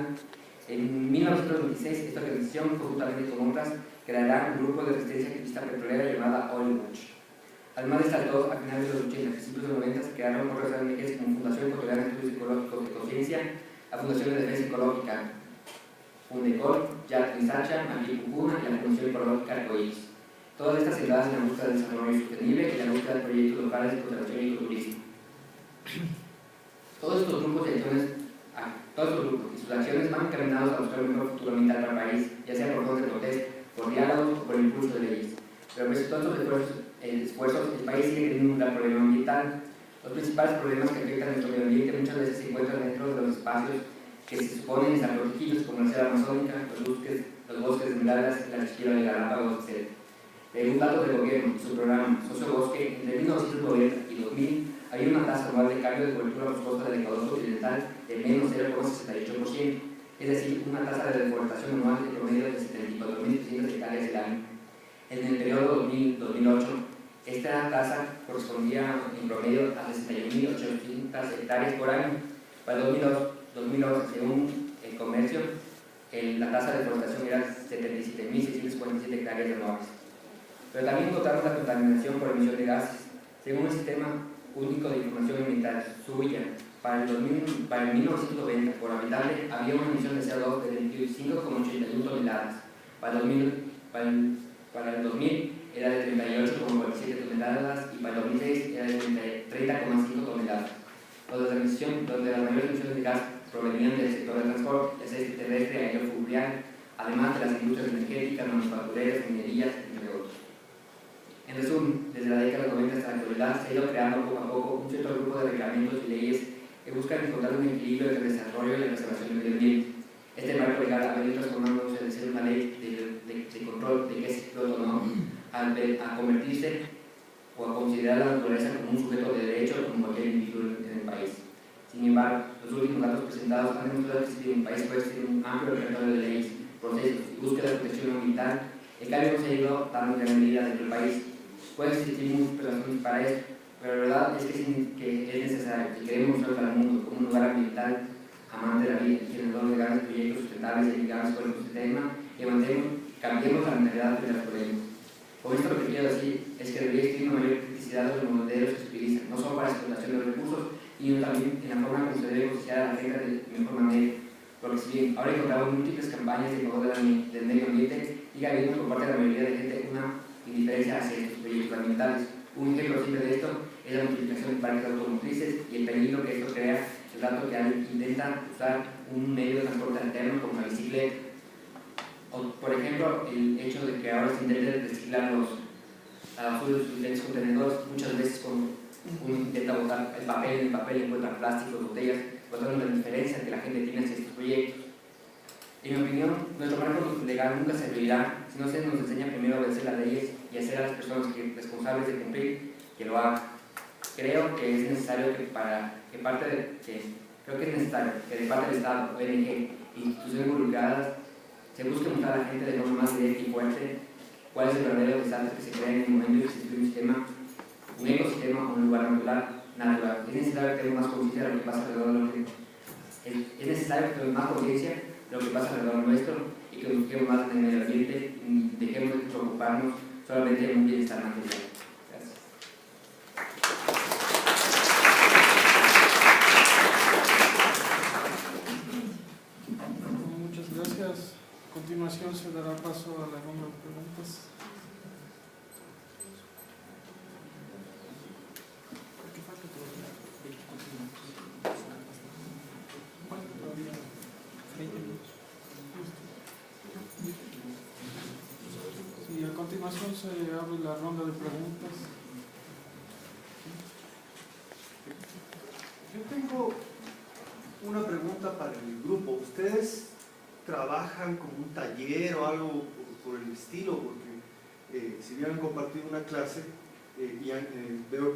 En 1926, esta organización, conjuntamente con otras, creará un grupo de resistencia activista petrolera llamada Oil Watch. Además de estas dos, a finales de los 80 y principios de los 90 se crearon otras ONGs como Fundación Ecuatoriana de Estudios Ecológicos de Conciencia, la Fundación de Defensa Ecológica Fundecol, Yat Sacha, Maquil Cucuna y la Fundación Ecológica Arcoíris. Todas estas centradas en la búsqueda del desarrollo sostenible y la búsqueda de proyectos locales de conservación y ecoturismo. Todos estos grupos y sus acciones van encaminados a buscar un mejor futuro ambiental para el país, ya sea por fondos de protesta, por diálogos o por el impulso de leyes. Pero pese a todos estos esfuerzos, el país sigue teniendo un gran problema ambiental. Los principales problemas que afectan a nuestro medio ambiente muchas veces se encuentran dentro de los espacios que se suponen estar protegidos, como la selva amazónica, los bosques de esmeraldas, la archipiélago de Galápagos, etc. Según datos del gobierno y su programa Sociobosque, entre 1990 y 2000 había una tasa anual de cambio de cobertura boscosa del Ecuador occidental de menos 0,68%, es decir, una tasa de deforestación anual de promedio de 74.300 hectáreas al año. En el periodo 2000-2008, esta tasa correspondía en promedio a 61.800 hectáreas por año. Para 2011, según el comercio, la tasa de deforestación era 77.647 hectáreas anuales. Pero también encontramos la contaminación por emisión de gases. Según el Sistema Único de Información Ambiental, SUIA, para el 1990 por habitante había una emisión de CO2 de 25,81 toneladas. Para el 2000 era de 38,47 toneladas y para el 2006 era de 30,5 toneladas. Donde las mayores emisiones de gas provenían del sector del transporte, el aceite terrestre, aerofluvial, además de las industrias energéticas, manufactureras, minerías, entre otros. En resumen, desde la década de 90 hasta la actualidad se ha ido creando poco a poco un cierto grupo de reglamentos y leyes que buscan encontrar un equilibrio entre el desarrollo y la preservación del medio ambiente. Este marco legal ha venido transformándose de ser una ley de control de qué se explota o no, a convertirse o a considerar la naturaleza como un sujeto de derecho como cualquier individuo en el país. Sin embargo, los últimos datos presentados han demostrado que si el país puede ser un amplio repertorio de leyes, procesos y búsqueda de protección ambiental, el cambio no se ha ido dando en gran medida dentro del país. Pueden existir muchas razones para esto, pero la verdad es que es necesario que queremos mostrar al mundo como un lugar ambiental, amante de la vida, generador de grandes proyectos sustentables y amigables con el ecosistema, y cambiemos la mentalidad de los problemas. Con esto lo que quiero decir es que debería existir una mayor criticidad de los modelos que se utilizan, no solo para la explotación de los recursos, sino también en la forma como se debe negociar a la gente de mejor manera. Porque si bien ahora encontramos múltiples campañas en favor del medio ambiente, sigue habiendo por parte de la mayoría de gente una indiferencia hacia estos proyectos ambientales. Un ejemplo simple de esto es la multiplicación de parques automotrices y el peligro que esto crea, el dato que alguien intenta usar un medio de transporte alterno como la bicicleta. O, por ejemplo, el hecho de que ahora se intente reciclar la basura de sus diferentes contenedores, muchas veces cuando uno intenta botar el papel encuentra plástico, botellas, encontrando la diferencia que la gente tiene hacia estos proyectos. En mi opinión, nuestro marco legal nunca servirá si no se nos enseña primero a obedecer las leyes y hacer a las personas responsables de cumplir que lo hagan. Creo que es necesario que de parte del Estado, ONG, instituciones involucradas, se busque mostrar a la gente de forma más directa y fuerte cuál es el verdadero desastre que se crea en el momento de existir un ecosistema o un lugar natural. Es necesario que tengamos más conciencia de lo que pasa alrededor de es necesario que tengamos más conciencia de lo que pasa alrededor nuestro y que busquemos más en el medio ambiente y dejemos de preocuparnos solamente de un bienestar material. Gracias. Muchas gracias. A continuación se dará paso a la ronda de preguntas. Sí, a continuación se abre la ronda de preguntas. Yo tengo una pregunta para el grupo. ¿Ustedes trabajan con un taller o algo por el estilo? Porque si bien han compartido una clase, veo que